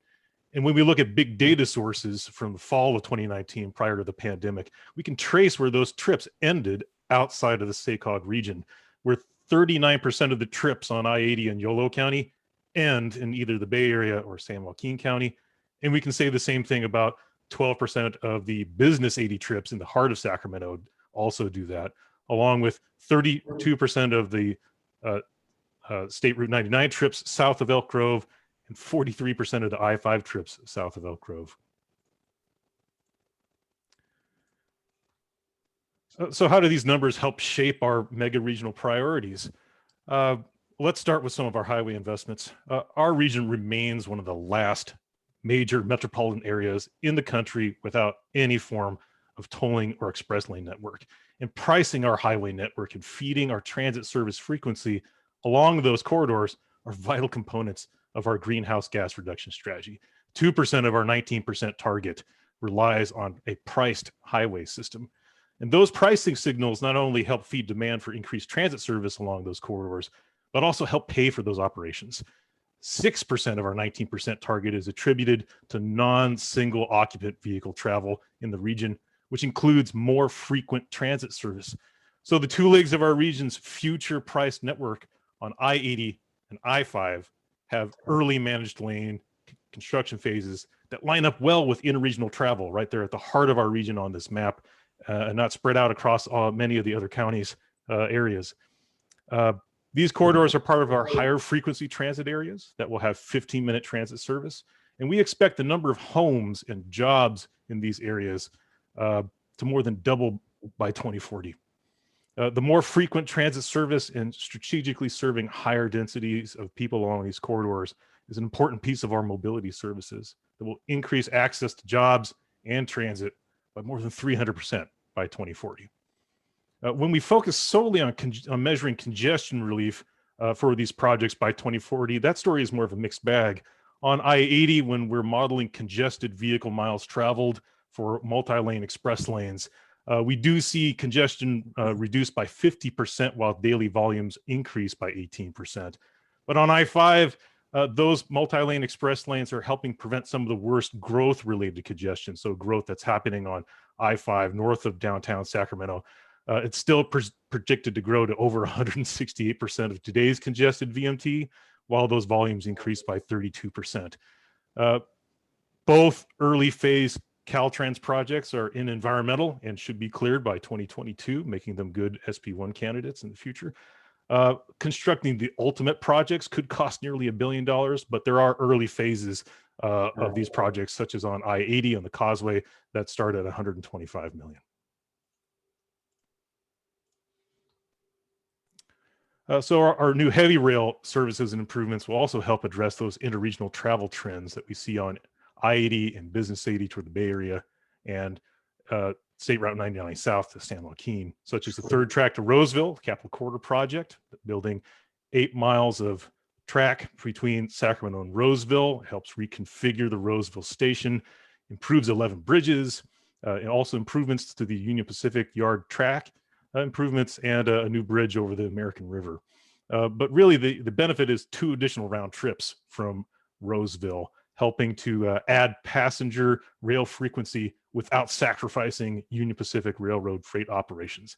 And when we look at big data sources from the fall of 2019 prior to the pandemic, we can trace where those trips ended outside of the SACOG region, where 39% of the trips on I-80 in Yolo County end in either the Bay Area or San Joaquin County. And we can say the same thing about 12% of the business 80 trips in the heart of Sacramento also do that, along with 32% of the State Route 99 trips south of Elk Grove and 43% of the I-5 trips south of Elk Grove. So how do these numbers help shape our mega regional priorities? Let's start with some of our highway investments. Our region remains one of the last major metropolitan areas in the country without any form of tolling or express lane network. And pricing our highway network and feeding our transit service frequency along those corridors are vital components of our greenhouse gas reduction strategy. 2% of our 19% target relies on a priced highway system. And those pricing signals not only help feed demand for increased transit service along those corridors, but also help pay for those operations. 6% of our 19% target is attributed to non-single occupant vehicle travel in the region, which includes more frequent transit service. So the 2 legs of our region's future priced network on I-80 and I-5 have early managed lane construction phases that line up well with interregional travel right there at the heart of our region on this map, and not spread out across many of the other counties' areas. These corridors are part of our higher frequency transit areas that will have 15-minute transit service. And we expect the number of homes and jobs in these areas to more than double by 2040. The more frequent transit service and strategically serving higher densities of people along these corridors is an important piece of our mobility services that will increase access to jobs and transit by more than 300% by 2040. When we focus solely on measuring congestion relief for these projects by 2040, that story is more of a mixed bag. On I-80, when we're modeling congested vehicle miles traveled for multi-lane express lanes, we do see congestion reduced by 50% while daily volumes increase by 18%. But on I-5, those multi-lane express lanes are helping prevent some of the worst growth-related congestion, so growth that's happening on I-5 north of downtown Sacramento. It's still projected to grow to over 168% of today's congested VMT, while those volumes increase by 32%. Both early phase Caltrans projects are in environmental and should be cleared by 2022, making them good SP1 candidates in the future. Constructing the ultimate projects could cost nearly $1 billion, but there are early phases of these projects, such as on I-80 on the Causeway, that start at $125 million. So our new heavy rail services and improvements will also help address those interregional travel trends that we see on I-80 and Business 80 toward the Bay Area and State Route 99 south to San Joaquin, such as the third track to Roseville, Capital Corridor project, building 8 miles of track between Sacramento and Roseville, helps reconfigure the Roseville station, improves 11 bridges, and also improvements to the Union Pacific Yard track improvements, and a new bridge over the American River. But really the benefit is 2 additional round trips from Roseville, helping to add passenger rail frequency without sacrificing Union Pacific Railroad freight operations.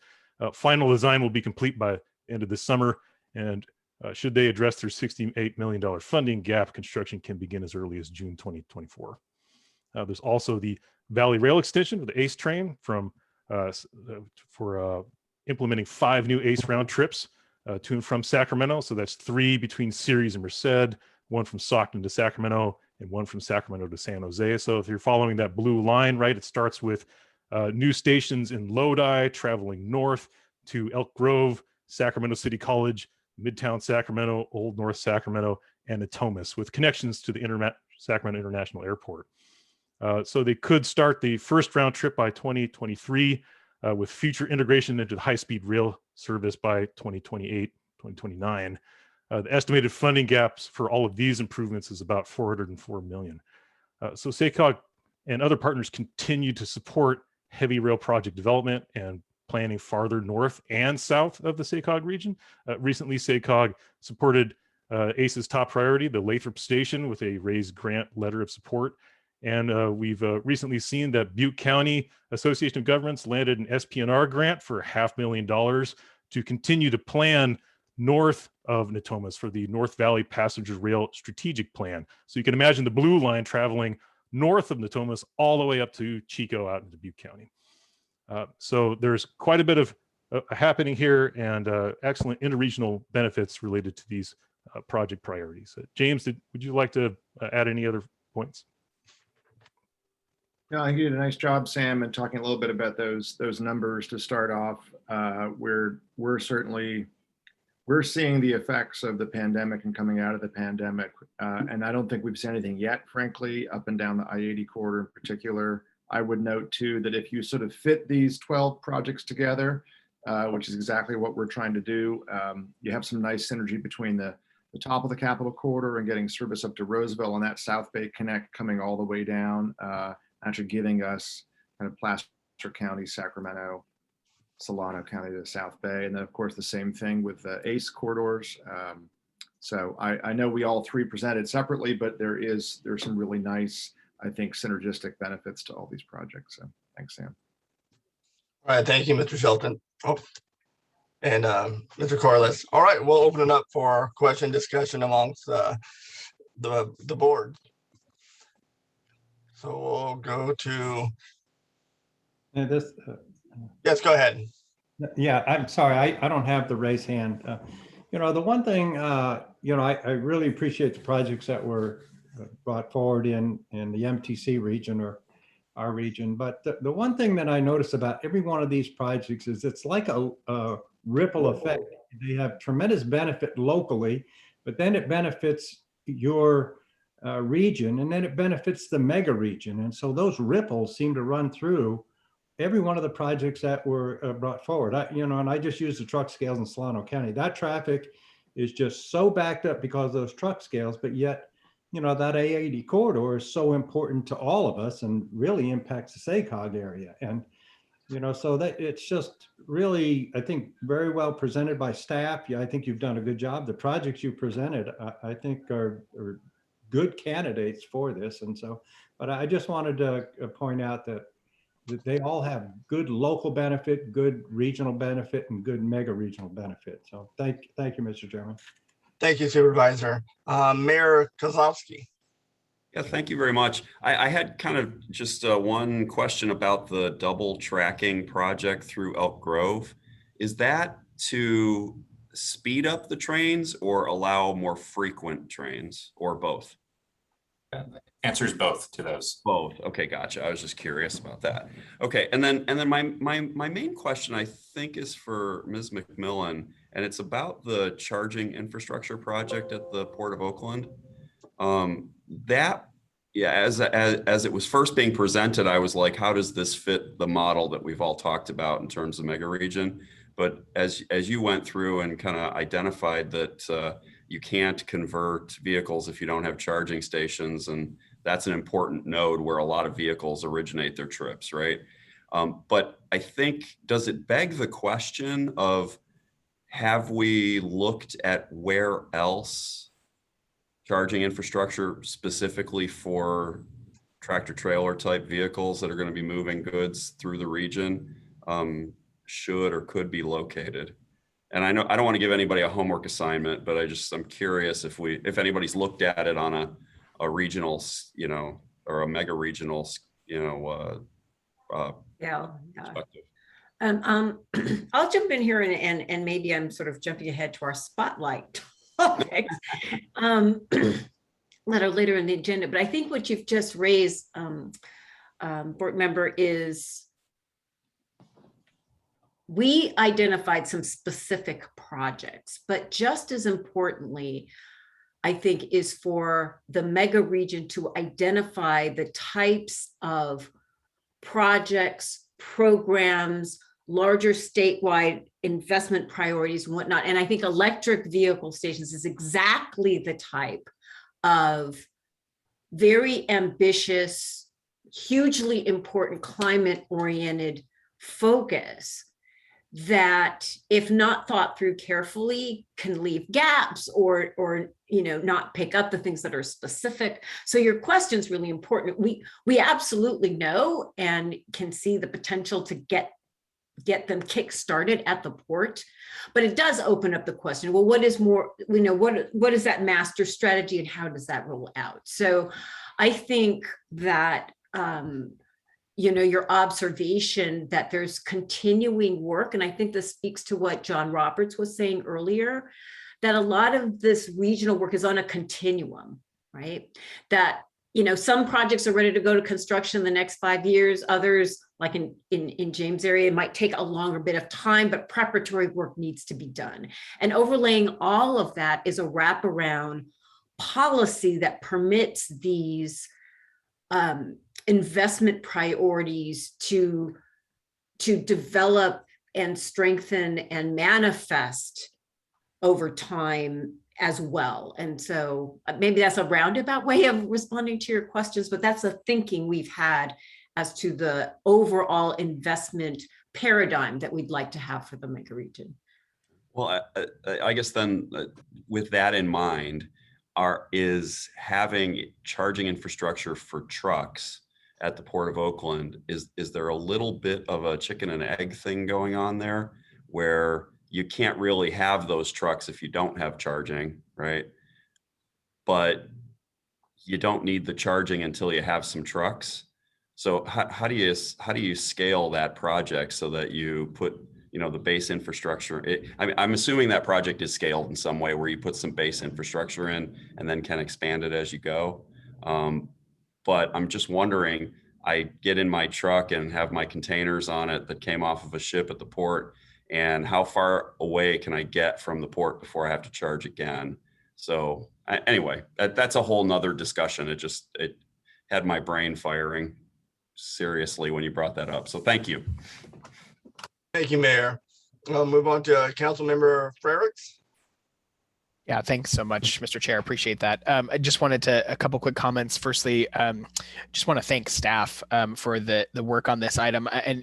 Final design will be complete by end of this summer, and should they address their $68 million funding gap, construction can begin as early as June 2024. There's also the Valley Rail extension with the ACE train for implementing 5 new ACE round trips to and from Sacramento. So that's 3 between Ceres and Merced, 1 from Stockton to Sacramento, and 1 from Sacramento to San Jose. So if you're following that blue line, right, it starts with new stations in Lodi, traveling north to Elk Grove, Sacramento City College, Midtown Sacramento, Old North Sacramento, and Natomas, with connections to the Sacramento International Airport. So they could start the first round trip by 2023, with future integration into the high-speed rail service by 2028, 2029. The estimated funding gaps for all of these improvements is about $404 million. So SACOG and other partners continue to support heavy rail project development and planning farther north and south of the SACOG region. Recently, SACOG supported ACE's top priority, the Lathrop Station, with a raised grant letter of support. And we've recently seen that Butte County Association of Governments landed an SPNR grant for $500,000 to continue to plan north of Natomas for the North Valley Passenger Rail Strategic Plan. So you can imagine the blue line traveling north of Natomas all the way up to Chico out into Butte County. So there's quite a bit of happening here, and excellent interregional benefits related to these project priorities. James, would you like to add any other points? No, I think you did a nice job, Sam, in talking a little bit about those numbers to start off. We're seeing the effects of the pandemic and coming out of the pandemic, and I don't think we've seen anything yet, frankly, up and down the I-80 corridor in particular. I would note too that if you sort of fit these 12 projects together, which is exactly what we're trying to do, you have some nice synergy between the top of the Capitol Corridor and getting service up to Roseville, and that South Bay Connect coming all the way down, actually giving us kind of Placer County, Sacramento, Solano County to South Bay. And then of course the same thing with the ACE corridors. So I know we all 3 presented separately, but there's some really nice, I think, synergistic benefits to all these projects. So thanks, Sam. All right, thank you, Mr. Shelton. Oh, and Mr. Corliss. All right, we'll open it up for question discussion amongst the board. So we'll go to. Yes, go ahead. Yeah, I'm sorry, I don't have the raise hand. The one thing, I really appreciate the projects that were brought forward in the MTC region or our region. But the one thing that I notice about every one of these projects is it's like a ripple effect. They have tremendous benefit locally, but then it benefits your region, and then it benefits the mega region. And so those ripples seem to run through every one of the projects that were brought forward. And I just use the truck scales in Solano County. That traffic is just so backed up because of those truck scales, but yet, that A80 corridor is so important to all of us and really impacts the SACOG area. And, so that it's just really, I think, very well presented by staff. Yeah, I think you've done a good job. The projects you presented, I think are good candidates for this. And so, but I just wanted to point out that they all have good local benefit, good regional benefit, and good mega regional benefit. So thank you, Mr. Chairman. Thank you, Supervisor. Mayor Kozlowski. Yeah, thank you very much. I had kind of just one question about the double tracking project through Elk Grove. Is that to speed up the trains or allow more frequent trains, or both? Answers both to those. Both. Okay, gotcha. I was just curious about that. Okay, and then my main question, I think, is for Ms. McMillan, and it's about the charging infrastructure project at the Port of Oakland. As it was first being presented, I was like, how does this fit the model that we've all talked about in terms of Megaregion? But as you went through and kind of identified that you can't convert vehicles if you don't have charging stations, and that's an important node where a lot of vehicles originate their trips, right? But I think, does it beg the question of have we looked at where else charging infrastructure specifically for tractor trailer type vehicles that are going to be moving goods through the region should or could be located? And I know I don't want to give anybody a homework assignment, but I'm curious if anybody's looked at it on a regional, or a mega regional, Yeah. perspective. I'll jump in here and maybe I'm sort of jumping ahead to our spotlight topics that are later in the agenda. But I think what you've just raised, board member, is we identified some specific projects, but just as importantly, I think, is for the mega region to identify the types of projects, programs, larger statewide investment priorities and whatnot. And I think electric vehicle stations is exactly the type of very ambitious, hugely important climate-oriented focus that, if not thought through carefully, can leave gaps or not pick up the things that are specific. So your question is really important. We absolutely know and can see the potential to get them kick-started at the port, but it does open up the question, well, what is more, what is that master strategy and how does that roll out? So I think that your observation that there's continuing work, and I think this speaks to what John Roberts was saying earlier, that a lot of this regional work is on a continuum, right? That, some projects are ready to go to construction in the next 5 years. Others, like in James' area, it might take a longer bit of time, but preparatory work needs to be done. And overlaying all of that is a wraparound policy that permits these investment priorities to develop and strengthen and manifest over time as well. And so maybe that's a roundabout way of responding to your questions, but that's a thinking we've had as to the overall investment paradigm that we'd like to have for the mega region. Well, I guess then with that in mind, is having charging infrastructure for trucks at the Port of Oakland, is there a little bit of a chicken and egg thing going on there where you can't really have those trucks if you don't have charging, right? But you don't need the charging until you have some trucks. So how do you scale that project so that you put the base infrastructure? I'm assuming that project is scaled in some way where you put some base infrastructure in and then can expand it as you go. But I'm just wondering, I get in my truck and have my containers on it that came off of a ship at the port, and how far away can I get from the port before I have to charge again? So anyway, that's a whole nother discussion. It had my brain firing seriously when you brought that up. So thank you. Thank you, Mayor. I'll move on to Councilmember Frericks. Yeah, thanks so much, Mr. Chair. Appreciate that. I just wanted a couple quick comments. Firstly, just want to thank staff for the work on this item. And,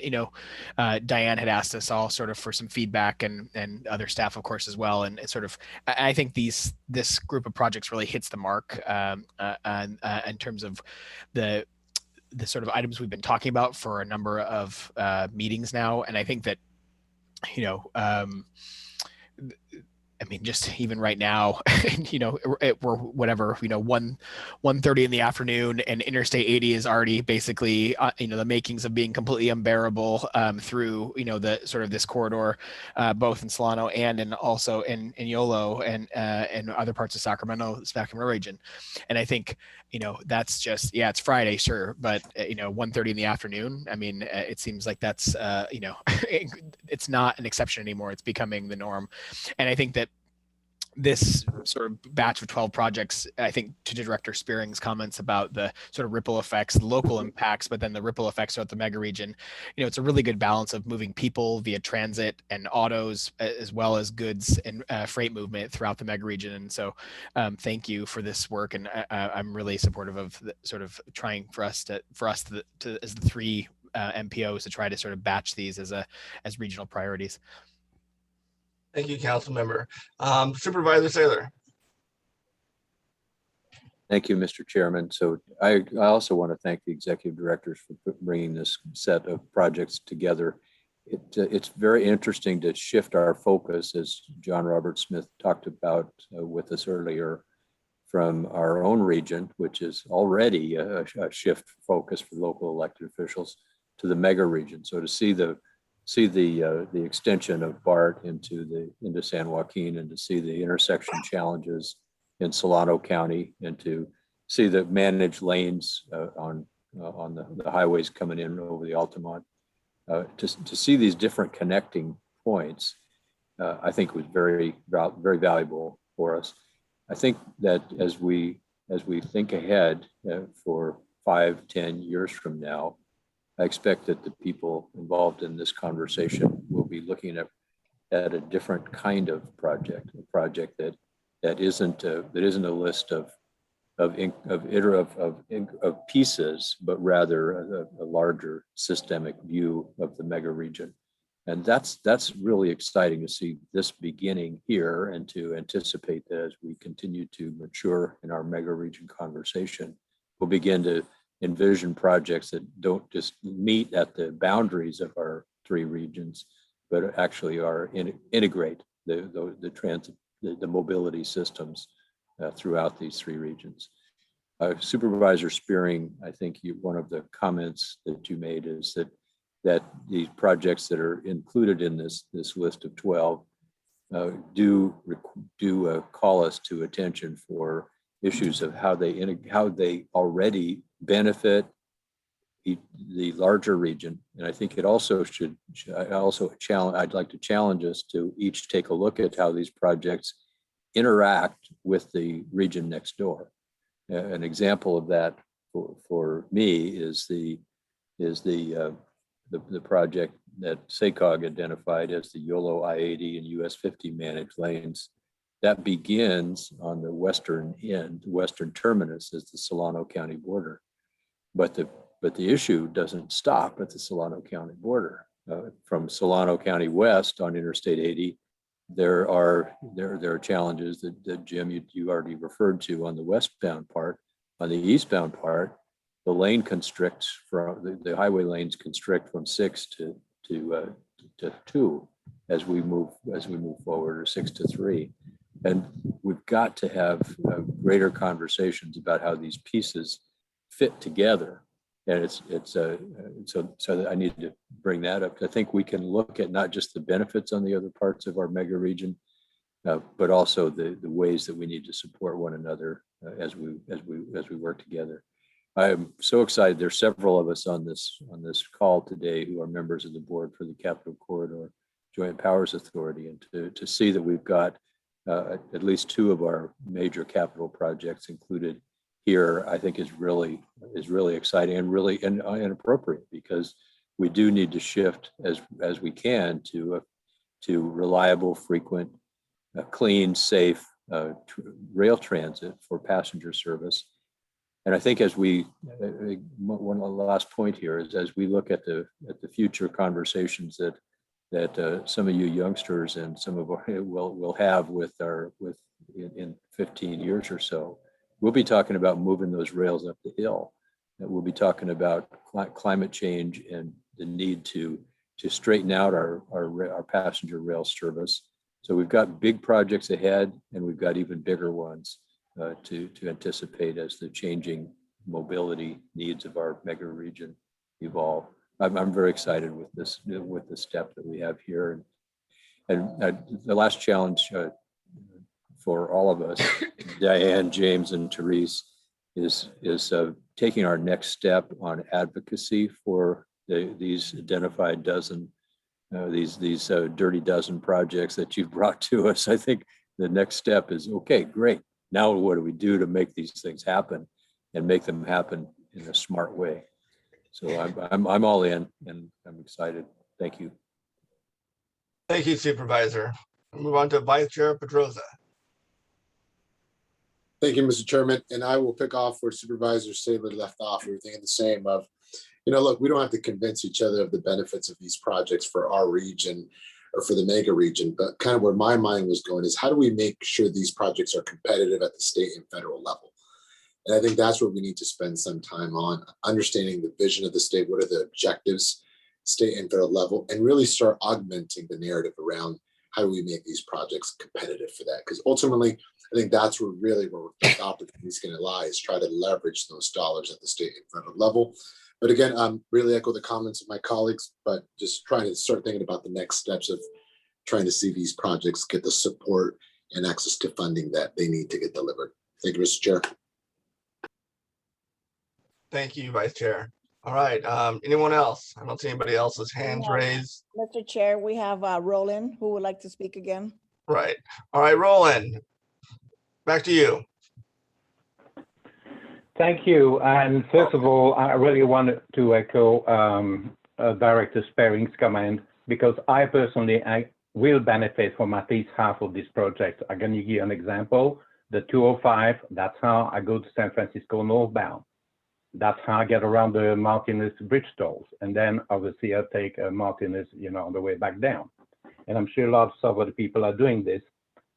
Diane had asked us all sort of for some feedback and other staff, of course, as well. And it's sort of, I think this group of projects really hits the mark in terms of the sort of items we've been talking about for a number of meetings now. And I think that, just even right now, we're whatever, 1:30 in the afternoon, and Interstate 80 is already basically, the makings of being completely unbearable through, the sort of this corridor, both in Solano and also in Yolo and other parts of Sacramento region. And I think, that's just, it's Friday, sure, but 1:30 in the afternoon, it seems like that's, it's not an exception anymore. It's becoming the norm. And I think that this sort of batch of 12 projects, I think, to Director Spearing's comments about the sort of ripple effects, local impacts, but then the ripple effects throughout the mega region, it's a really good balance of moving people via transit and autos, as well as goods and freight movement throughout the mega region. And so thank you for this work. And I'm really supportive of sort of trying for us to as the three MPOs to try to sort of batch these as regional priorities. Thank you, council member. Supervisor Saylor. Thank you, Mr. Chairman. So I also want to thank the executive directors for bringing this set of projects together. It's very interesting to shift our focus, as John Robert Smith talked about with us earlier, from our own region, which is already a shift focus for local elected officials, to the mega region. So to see the extension of BART into San Joaquin, and to see the intersection challenges in Solano County, and to see the managed lanes on the highways coming in over the Altamont, to see these different connecting points, I think was very valuable for us. I think that as we think ahead for 5-10 years from now, I expect that the people involved in this conversation will be looking at a different kind of project, a project that isn't a list of pieces, but rather a larger systemic view of the mega region. And that's really exciting to see this beginning here, and to anticipate that as we continue to mature in our mega region conversation, we'll begin to envision projects that don't just meet at the boundaries of our three regions, but actually integrate the transit, the mobility systems throughout these three regions. Supervisor Spearing, I think one of the comments that you made is that the projects that are included in this list of 12 do call us to attention for issues of how they already benefit the larger region. And I think it also I'd like to challenge us to each take a look at how these projects interact with the region next door. An example of that for me is the project that SJCOG identified as the YOLO I-80 and US 50 managed lanes. That begins on the western end, the western terminus is the Solano County border. But the issue doesn't stop at the Solano County border. From Solano County west on Interstate 80, there are challenges that Jim, you already referred to on the westbound part. On the eastbound part, the lane constricts from the highway lanes constrict from 6 to 2 as we move forward, or 6 to 3. And we've got to have greater conversations about how these pieces fit together. And so I need to bring that up. I think we can look at not just the benefits on the other parts of our mega region, but also the ways that we need to support one another as we work together. I am so excited. There's several of us on this call today who are members of the board for the Capital Corridor Joint Powers Authority, and to see that we've got at least 2 of our major capital projects included here, I think is really exciting and really and appropriate, because we do need to shift as we can to reliable, frequent, clean, safe rail transit for passenger service. And I think as one of the last point here is, as we look at the future conversations that some of you youngsters and some of our will have in 15 years or so, we'll be talking about moving those rails up the hill. And we'll be talking about climate change and the need to straighten out our passenger rail service. So we've got big projects ahead, and we've got even bigger ones to anticipate as the changing mobility needs of our mega region evolve. I'm very excited with the step that we have here. And the last challenge for all of us, Diane, James, and Therese, is taking our next step on advocacy for these identified dozen, these dirty dozen projects that you've brought to us. I think the next step is, okay, great. Now what do we do to make these things happen, and make them happen in a smart way? So I'm all in, and I'm excited. Thank you. Thank you, Supervisor. We'll move on to Vice Chair Pedroza. Thank you, Mr. Chairman. And I will pick off where Supervisor Saylor left off. We were thinking the same of, look, we don't have to convince each other of the benefits of these projects for our region. or for the mega region, but kind of where my mind was going is how do we make sure these projects are competitive at the state and federal level? And I think that's what we need to spend some time on, understanding the vision of the state, what are the objectives, state and federal level, and really start augmenting the narrative around how do we make these projects competitive for that? Because ultimately, I think that's where the opportunity is going to lie, is try to leverage those dollars at the state and federal level. But again, really echo the comments of my colleagues, but just trying to start thinking about the next steps of trying to see these projects get the support and access to funding that they need to get delivered. Thank you, Mr. Chair. Thank you, Vice Chair. All right, anyone else? I don't see anybody else's hands raised. Mr. Chair, we have Roland who would like to speak again. Right. All right, Roland, back to you. Thank you. And first of all, I really wanted to echo Director Spearing's comment, because I personally will benefit from at least half of this project. I'm going to give you an example. The 205, that's how I go to San Francisco northbound. That's how I get around the Martinez bridge tolls. And then obviously I take Martinez, on the way back down. And I'm sure lots of other people are doing this.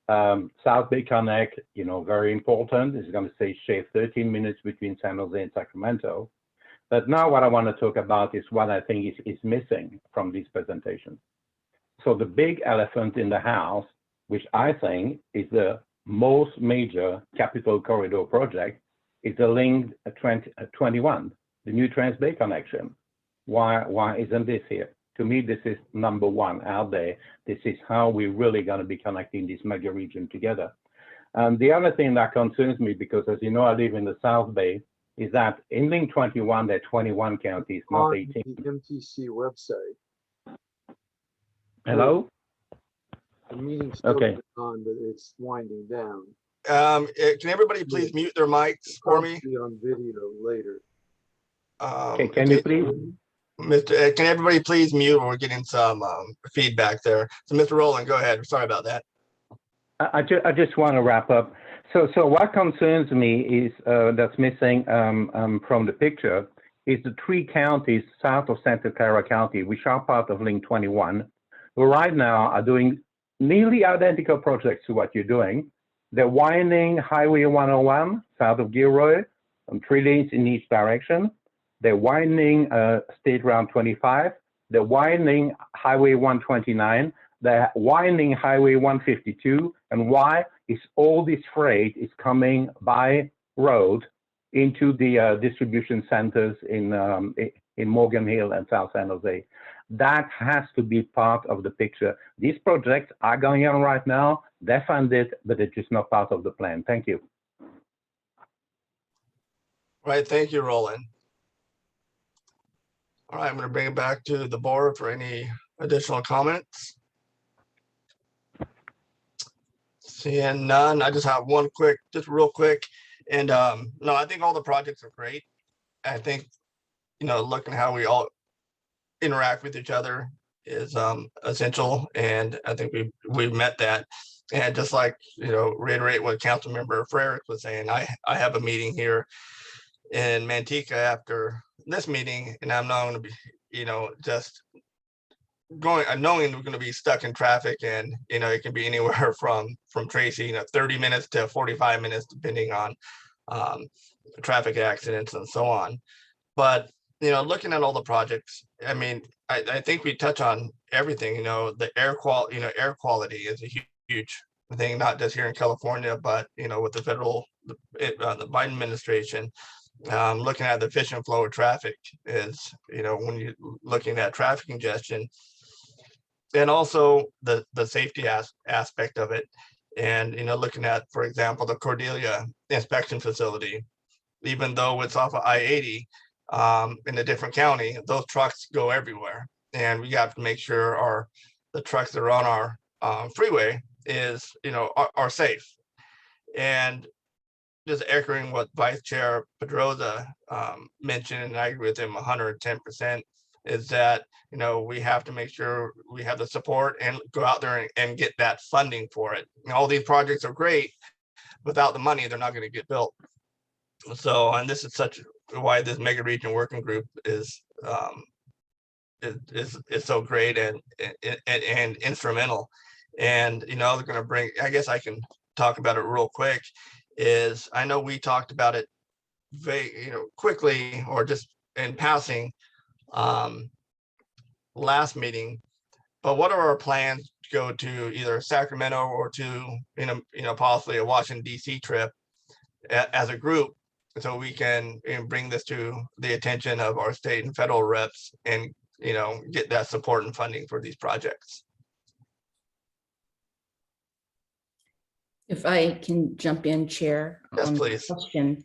South Bay Connect, very important. It's going to shave 13 minutes between San Jose and Sacramento. But now what I want to talk about is what I think is missing from this presentation. So the big elephant in the house, which I think is the most major capital corridor project, is the Link 21, the new Trans-Bay connection. Why isn't this here? To me, this is number one out there. This is how we're really going to be connecting this mega region together. The other thing that concerns me, because as you know, I live in the South Bay, is that in Link 21, there are 21 counties, not 18. The MTC website. Hello? The meeting's still Okay. on, but it's winding down. Can everybody please mute their mics for me? Be on video later. Okay, can you please? Can everybody please mute? We're getting some feedback there. So Mr. Rowland, go ahead. Sorry about that. I just want to wrap up. So what concerns me is that's missing from the picture is the 3 counties south of Santa Clara County, which are part of Link 21, who right now are doing nearly identical projects to what you're doing. They're widening Highway 101 south of Gilroy, 3 lanes in each direction. They're widening State Route 25. They're widening Highway 129. They're widening Highway 152. And why is all this freight is coming by road into the distribution centers in Morgan Hill and South San Jose? That has to be part of the picture. These projects are going on right now. They're funded, but it's just not part of the plan. Thank you. Right. Thank you, Roland. All right, I'm going to bring it back to the board for any additional comments. Seeing none, I just have one quick, just real quick. And no, I think all the projects are great. I think, looking how we all interact with each other is essential. And I think we've met that. And just like, reiterate what Councilmember Frerick was saying, I have a meeting here in Manteca after this meeting, and I'm not going to be, just going, knowing we're going to be stuck in traffic, and it can be anywhere from Tracy, 30 minutes to 45 minutes, depending on traffic accidents and so on. But looking at all the projects, I mean, I think we touch on everything. The air quality, air quality is a huge thing, not just here in California, but with the federal, the Biden administration. Looking at the efficient flow of traffic is, when you're looking at traffic congestion, and also the safety aspect of it. And, looking at, for example, the Cordelia inspection facility, even though it's off of I-80 in a different county, those trucks go everywhere. And we have to make sure the trucks that are on our freeway is, are safe. And just echoing what Vice Chair Pedroza mentioned, and I agree with him 110%, is that, we have to make sure we have the support and go out there and get that funding for it. All these projects are great. Without the money, they're not going to get built. So, and this is why this mega region working group is is so great and instrumental. And they're going to bring. I guess I can talk about it real quick. Is I know we talked about it very quickly or just in passing last meeting. But what are our plans to go to either Sacramento or to possibly a Washington D.C. trip as a group, so we can bring this to the attention of our state and federal reps and get that support and funding for these projects. If I can jump in, Chair, yes, on please. the question,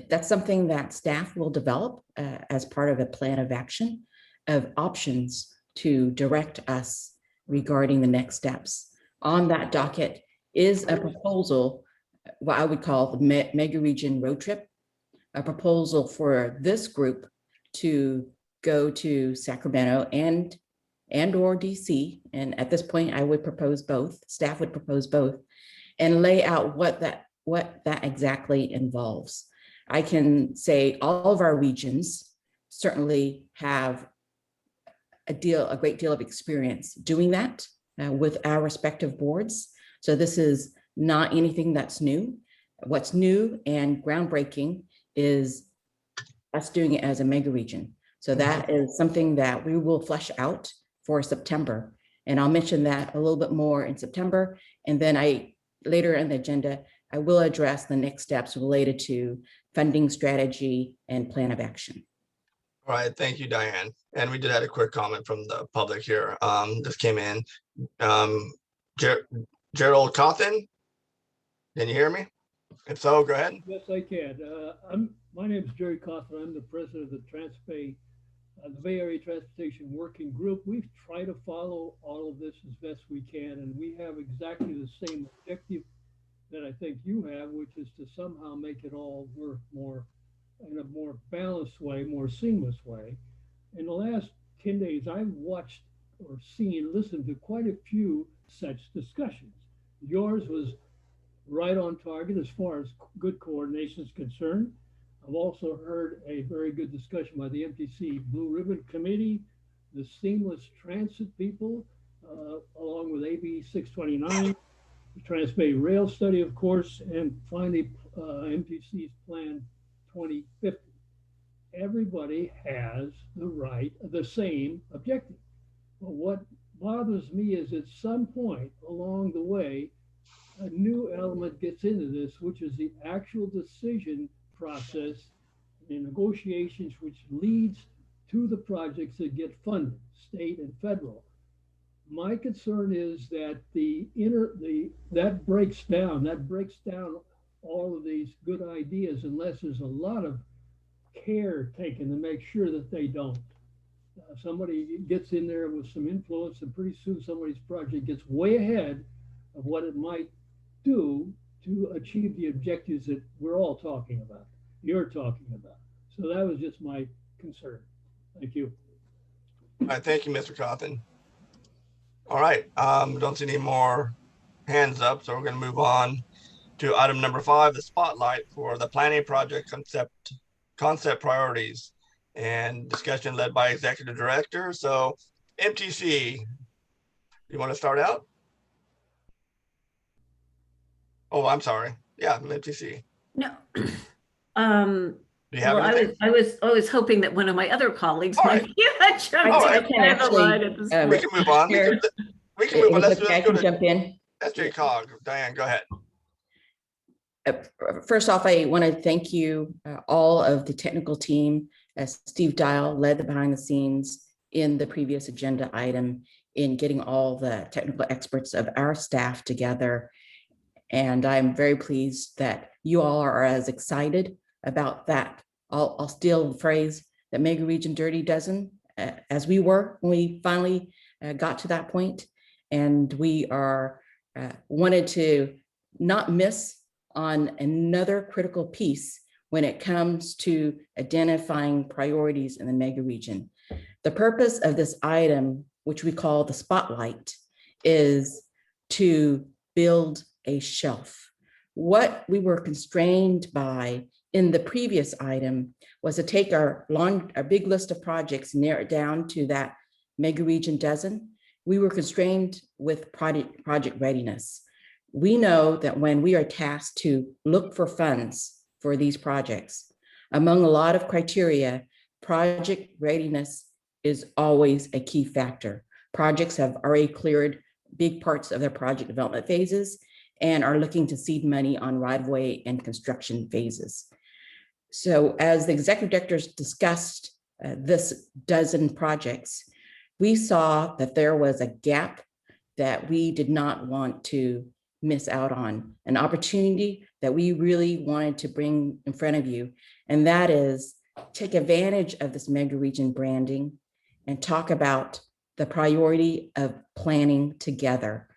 that's something that staff will develop as part of a plan of action of options to direct us regarding the next steps. On that docket is a proposal, what I would call the Megaregion road trip, a proposal for this group to go to Sacramento and or DC. And at this point, I would propose both, staff would propose both, and lay out what that exactly involves. I can say all of our regions certainly have a great deal of experience doing that with our respective boards. So this is not anything that's new. What's new and groundbreaking is us doing it as a mega region. So that is something that we will flesh out for September. And I'll mention that a little bit more in September. And then later in the agenda, I will address the next steps related to funding strategy and plan of action. All right, thank you, Diane. And we did have a quick comment from the public here. This came in. Gerald Cawthon, can you hear me? If so, go ahead. Yes, I can. My name is Jerry Cawthon. I'm the president of the the Bay Area Transportation Working Group. We try to follow all of this as best we can, and we have exactly the same objective that I think you have, which is to somehow make it all work more in a more balanced way, more seamless way. In the last 10 days, I've watched or listened to quite a few such discussions. Yours was right on target as far as good coordination is concerned. I've also heard a very good discussion by the MTC Blue Ribbon Committee, the seamless transit people, along with AB 629, the Trans-Bay Rail Study, of course, and finally MTC's Plan 2050. Everybody has the same objective. But what bothers me is at some point along the way, a new element gets into this, which is the actual decision process in negotiations, which leads to the projects that get funded, state and federal. My concern is that that breaks down all of these good ideas unless there's a lot of care taken to make sure that they don't. Somebody gets in there with some influence, and pretty soon somebody's project gets way ahead of what it might do to achieve the objectives that we're all talking about, you're talking about. So that was just my concern. Thank you. All right, thank you, Mr. Cawthon. All right, don't see any more hands up, so we're going to move on to item number 5, the spotlight for the planning project concept priorities, and discussion led by executive director. So MTC, you want to start out? Oh, I'm sorry. Yeah, MTC. No. Do you have well, anything? I was hoping that one of my other colleagues All might right. jump I in can the actually, line at this point. We can move on. We can move on. Let's I go can to jump in. SJCOG. Diane, go ahead. First off, I want to thank you, all of the technical team, as Steve Dial led the behind the scenes in the previous agenda item in getting all the technical experts of our staff together. And I'm very pleased that you all are as excited about that. I'll steal the phrase, that Mega Region Dirty Dozen, as we were when we finally got to that point. And we are wanted to not miss on another critical piece when it comes to identifying priorities in the mega region. The purpose of this item, which we call the spotlight, is to build a shelf. What we were constrained by in the previous item was to take our big list of projects, narrow it down to that Megaregion doesn't, we were constrained with project readiness. We know that when we are tasked to look for funds for these projects, among a lot of criteria, project readiness is always a key factor. Projects have already cleared big parts of their project development phases and are looking to seed money on right-of-way and construction phases. So as the executive directors discussed this dozen projects, we saw that there was a gap that we did not want to miss out on, an opportunity that we really wanted to bring in front of you. And that is take advantage of this Megaregion branding and talk about the priority of planning together.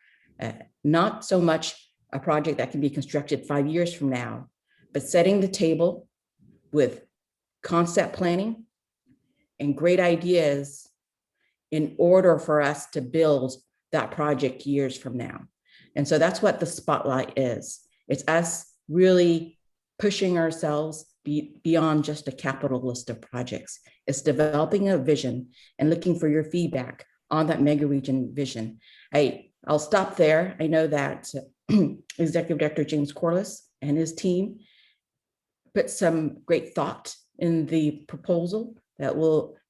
Not so much a project that can be constructed 5 years from now, but setting the table with concept planning and great ideas in order for us to build that project years from now. And so that's what the spotlight is. It's us really pushing ourselves beyond just a capital list of projects. It's developing a vision and looking for your feedback on that Megaregion vision. I'll stop there. I know that Executive Director James Corliss and his team put some great thought in the proposal that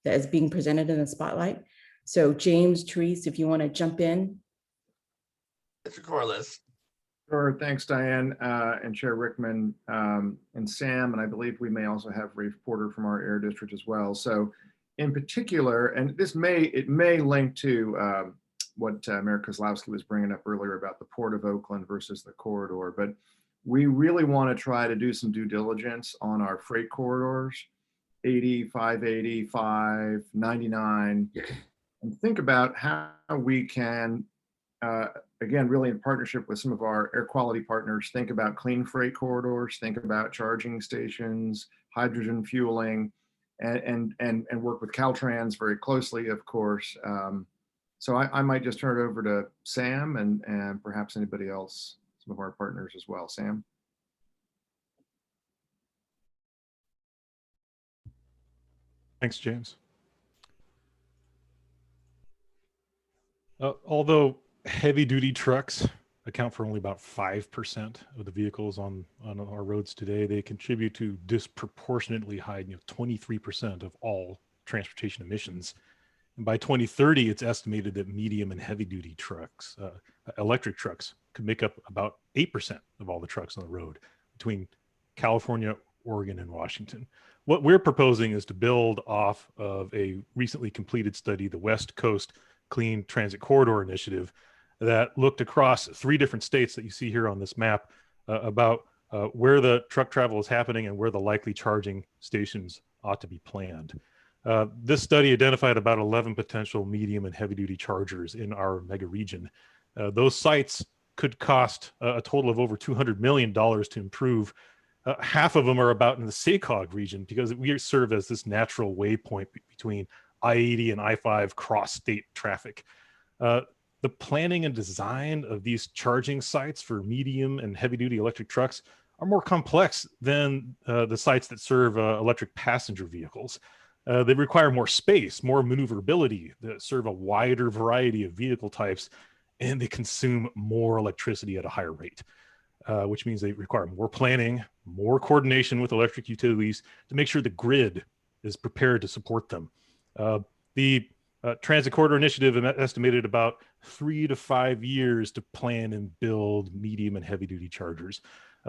is being presented in the spotlight. So James, Therese, if you want to jump in. Mr. Corliss. Sure, thanks, Diane, and Chair Rickman, and Sam, and I believe we may also have Rafe Porter from our air district as well. So in particular, and it may link to what Mayor Kozlowski was bringing up earlier about the Port of Oakland versus the corridor, but we really want to try to do some due diligence on our freight corridors, 80, 580, 599, and think about how we can, again, really in partnership with some of our air quality partners, think about clean freight corridors, think about charging stations, hydrogen fueling, and work with Caltrans very closely, of course. So I might just turn it over to Sam and perhaps anybody else, some of our partners as well. Sam? Thanks, James. Although heavy-duty trucks account for only about 5% of the vehicles on our roads today, they contribute to disproportionately high, 23% of all transportation emissions. And by 2030, it's estimated that medium and heavy-duty trucks, electric trucks, could make up about 8% of all the trucks on the road between California, Oregon, and Washington. What we're proposing is to build off of a recently completed study, the West Coast Clean Transit Corridor Initiative, that looked across 3 different states that you see here on this map about where the truck travel is happening and where the likely charging stations ought to be planned. This study identified about 11 potential medium and heavy duty chargers in our mega region. Those sites could cost a total of over $200 million to improve. Half of them are about in the SJCOG region because we serve as this natural waypoint between I-80 and I-5 cross-state traffic. The planning and design of these charging sites for medium and heavy-duty electric trucks are more complex than the sites that serve electric passenger vehicles. They require more space, more maneuverability, that serve a wider variety of vehicle types, and they consume more electricity at a higher rate, which means they require more planning, more coordination with electric utilities to make sure the grid is prepared to support them. The Transit Corridor Initiative estimated about 3 to 5 years to plan and build medium and heavy duty chargers.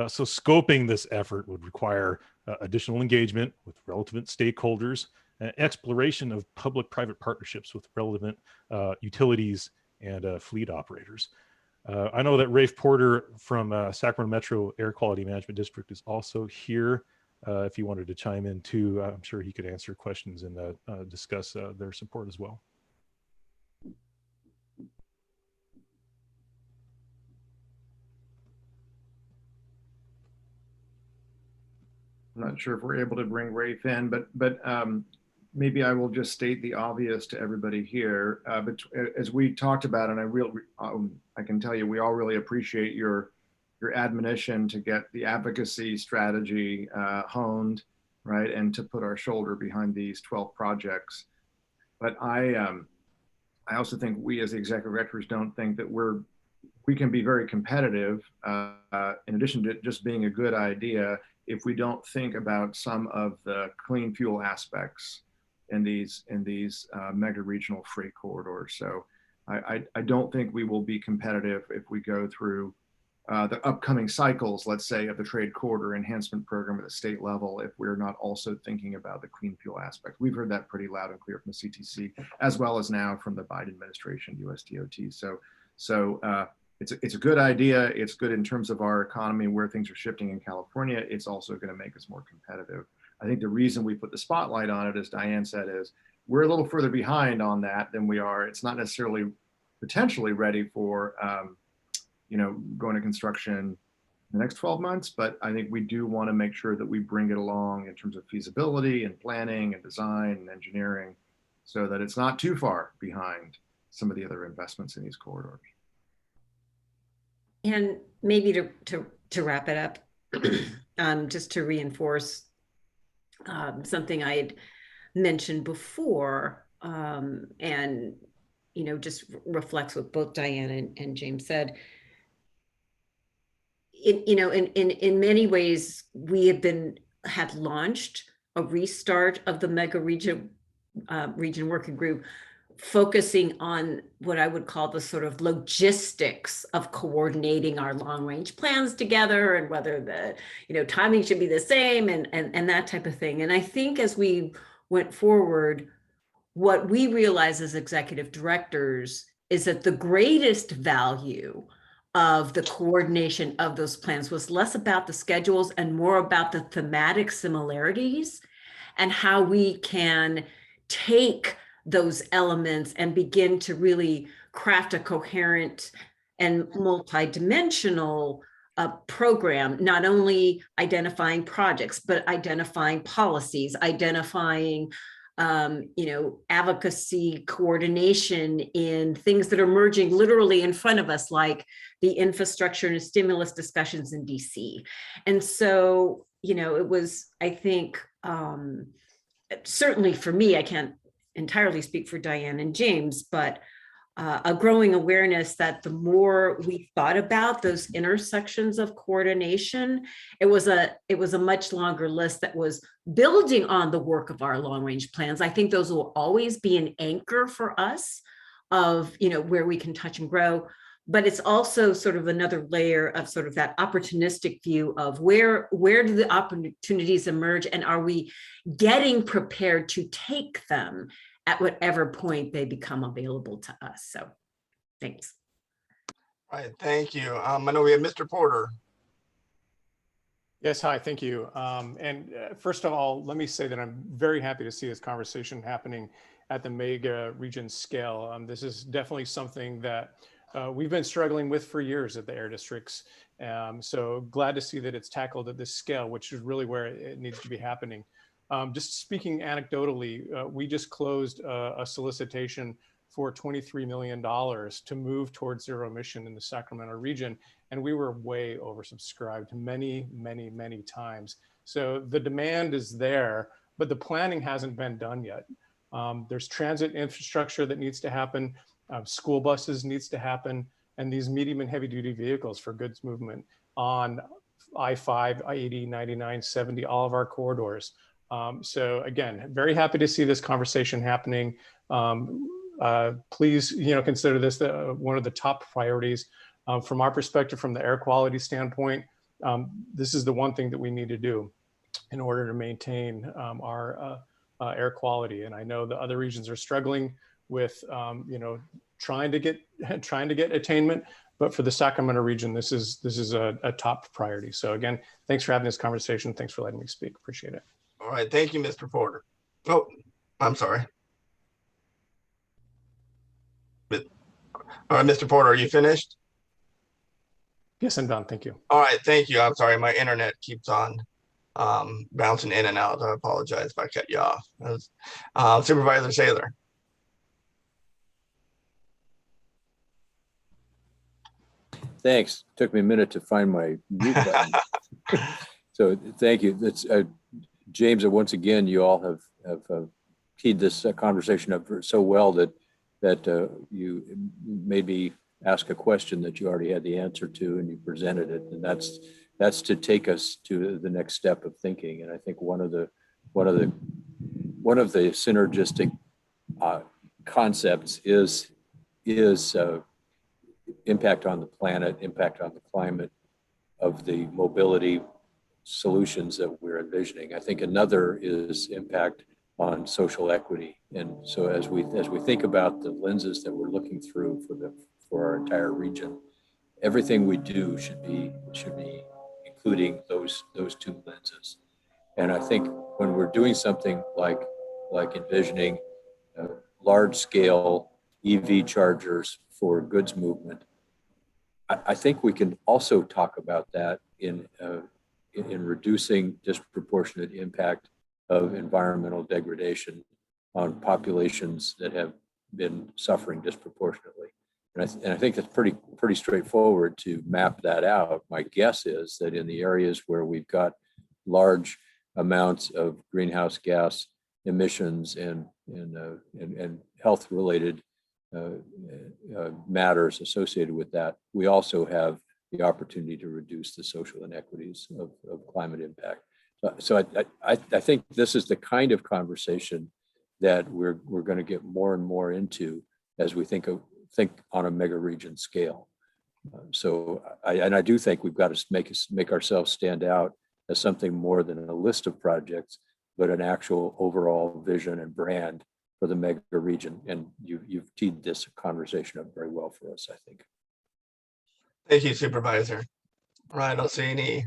So scoping this effort would require additional engagement with relevant stakeholders, exploration of public-private partnerships with relevant utilities and fleet operators. I know that Rafe Porter from Sacramento Metro Air Quality Management District is also here. If you wanted to chime in too, I'm sure he could answer questions and discuss their support as well. I'm not sure if we're able to bring Rafe in, but maybe I will just state the obvious to everybody here. But as we talked about, and I can tell you, we all really appreciate your admonition to get the advocacy strategy honed, right, and to put our shoulder behind these 12 projects. But I also think we as the executive directors don't think that we can be very competitive in addition to just being a good idea if we don't think about some of the clean fuel aspects in these mega regional freight corridors. So I don't think we will be competitive if we go through the upcoming cycles, let's say, of the trade corridor enhancement program at the state level, if we're not also thinking about the clean fuel aspect. We've heard that pretty loud and clear from the CTC, as well as now from the Biden administration, USDOT. So it's a good idea. It's good in terms of our economy, where things are shifting in California. It's also going to make us more competitive. I think the reason we put the spotlight on it, as Diane said, is we're a little further behind on that than we are. It's not necessarily potentially ready for, going to construction in the next 12 months, but I think we do want to make sure that we bring it along in terms of feasibility and planning and design and engineering, so that it's not too far behind some of the other investments in these corridors. And maybe to wrap it up, just to reinforce something I had mentioned before, and just reflects what both Diane and James said. In many ways, we had launched a restart of the Mega Region Working Group, focusing on what I would call the sort of logistics of coordinating our long range plans together, and whether the timing should be the same and that type of thing. And I think as we went forward, what we realized as executive directors is that the greatest value of the coordination of those plans was less about the schedules and more about the thematic similarities, and how we can take those elements and begin to really craft a coherent and multidimensional program, not only identifying projects, but identifying policies, identifying advocacy, coordination in things that are emerging literally in front of us, like the infrastructure and stimulus discussions in DC. And so, it was, I think, certainly for me, I can't entirely speak for Diane and James, but a growing awareness that the more we thought about those intersections of coordination, it was a much longer list that was building on the work of our long range plans. I think those will always be an anchor for us of where we can touch and grow, but it's also sort of another layer of sort of that opportunistic view of where do the opportunities emerge, and are we getting prepared to take them at whatever point they become available to us. So thanks. All right, thank you. I know we have Mr. Porter. Yes, hi, thank you. First of all, let me say that I'm very happy to see this conversation happening at the mega region scale. This is definitely something that we've been struggling with for years at the air districts. So glad to see that it's tackled at this scale, which is really where it needs to be happening. Just speaking anecdotally, we just closed a solicitation for $23 million to move towards zero emission in the Sacramento region. And we were way oversubscribed many, many, many times. So the demand is there, but the planning hasn't been done yet. There's transit infrastructure that needs to happen. School buses needs to happen. And these medium and heavy duty vehicles for goods movement on I-5, I-80, 99, 70, all of our corridors. So again, very happy to see this conversation happening. Please, consider this one of the top priorities. From our perspective, from the air quality standpoint, this is the one thing that we need to do in order to maintain our air quality. And I know the other regions are struggling with, trying to get attainment, but for the Sacramento region, this is a top priority. So again, thanks for having this conversation. Thanks for letting me speak. Appreciate it. All right, thank you, Mr. Porter. Oh, I'm sorry. All right, Mr. Porter, are you finished? Yes, I'm done. Thank you. All right, thank you. I'm sorry, my internet keeps on bouncing in and out. I apologize if I cut you off. Supervisor Saylor. Thanks. Took me a minute to find my mute button. So thank you. That's James. Once again, you all have keyed this conversation up so well that that you made me ask a question that you already had the answer to, and you presented it, and that's to take us to the next step of thinking. And I think one of the synergistic concepts is impact on the planet, impact on the climate of the mobility solutions that we're envisioning. I think another is impact on social equity. And so as we think about the lenses that we're looking through for our entire region, everything we do should be including those two lenses. And I think when we're doing something like envisioning large scale EV chargers for goods movement, I think we can also talk about that in reducing disproportionate impact of environmental degradation on populations that have been suffering disproportionately. And I think that's pretty straightforward to map that out. My guess is that in the areas where we've got large amounts of greenhouse gas emissions and health-related matters associated with that, we also have the opportunity to reduce the social inequities of climate impact. So I think this is the kind of conversation that we're going to get more and more into as we think on a mega region scale. So I do think we've got to make ourselves stand out as something more than a list of projects, but an actual overall vision and brand for the mega region. And you've teed this conversation up very well for us, I think. Thank you, Supervisor. All right, I don't see any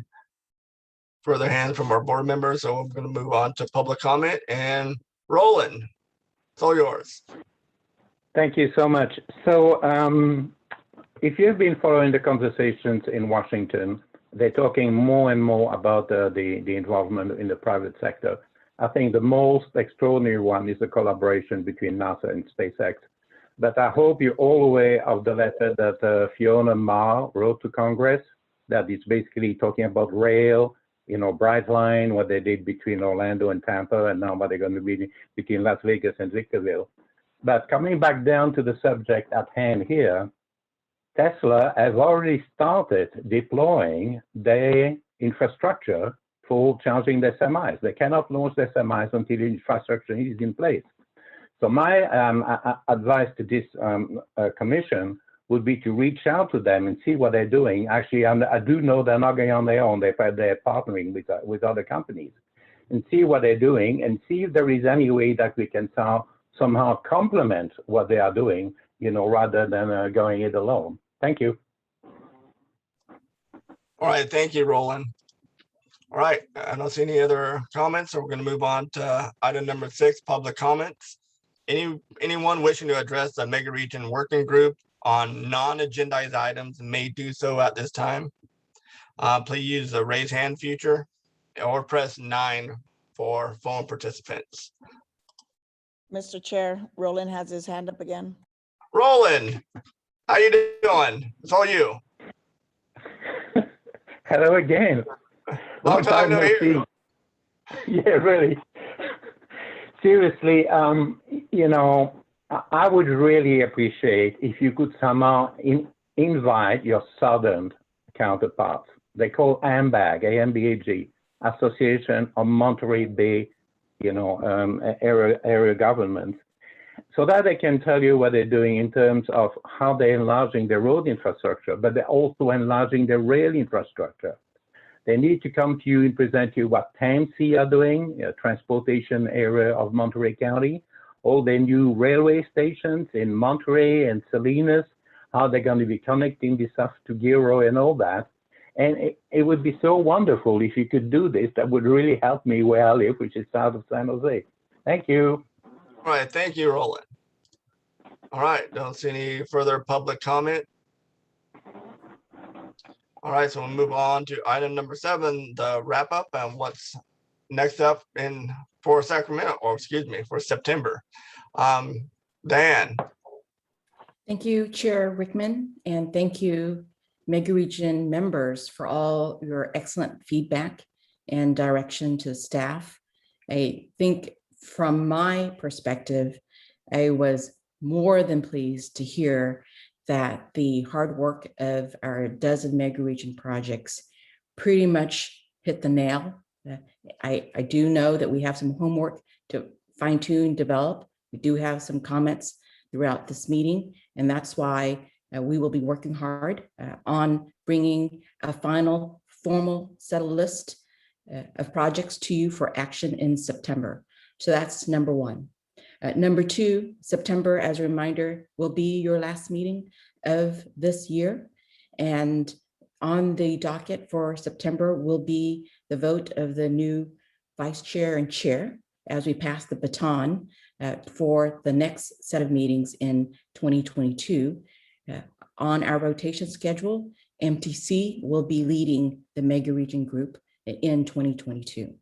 further hands from our board members, so I'm going to move on to public comment. And Roland, it's all yours. Thank you so much. So if you've been following the conversations in Washington, they're talking more and more about the involvement in the private sector. I think the most extraordinary one is the collaboration between NASA and SpaceX. But I hope you're all aware of the letter that Fiona Ma wrote to Congress, that is basically talking about rail, Brightline, what they did between Orlando and Tampa, and now what they're going to be between Las Vegas and Victorville. But coming back down to the subject at hand here, Tesla has already started deploying their infrastructure for charging their semis. They cannot launch their semis until the infrastructure is in place. So my advice to this commission would be to reach out to them and see what they're doing. Actually, I do know they're not going on their own. They're partnering with other companies, and see what they're doing, and see if there is any way that we can somehow complement what they are doing, rather than going it alone. Thank you. All right, thank you, Roland. All right, I don't see any other comments, so we're going to move on to item number 6, public comments. Anyone wishing to address the Mega Region Working Group on non-agendized items may do so at this time. Please use the raise hand feature or press 9 for phone participants. Mr. Chair, Roland has his hand up again. Roland, how you doing? It's all you. Hello again. Long time no hear. Yeah, really. Seriously, I would really appreciate if you could somehow invite your southern counterparts. They call AMBAG, AMBAG, Association of Monterey Bay, area governments, so that they can tell you what they're doing in terms of how they're enlarging their road infrastructure, but they're also enlarging their rail infrastructure. They need to come to you and present you what TAMC are doing, transportation area of Monterey County, all their new railway stations in Monterey and Salinas, how they're going to be connecting this stuff to Giro and all that. And it would be so wonderful if you could do this. That would really help me where I live, which is south of San Jose. Thank you. All right, thank you, Roland. All right, don't see any further public comment. All right, so we'll move on to item number 7, the wrap up and what's next up for Sacramento, or excuse me, for September. Dan. Thank you, Chair Rickman, and thank you, Mega Region members, for all your excellent feedback and direction to the staff. I think from my perspective, I was more than pleased to hear that the hard work of our dozen mega region projects pretty much hit the nail. I do know that we have some homework to fine tune, develop. We do have some comments throughout this meeting, and that's why we will be working hard on bringing a final formal set of list of projects to you for action in September. So that's number one. Number two, September, as a reminder, will be your last meeting of this year. And on the docket for September will be the vote of the new vice chair and chair as we pass the baton for the next set of meetings in 2022. On our rotation schedule, MTC will be leading the mega region group in 2022.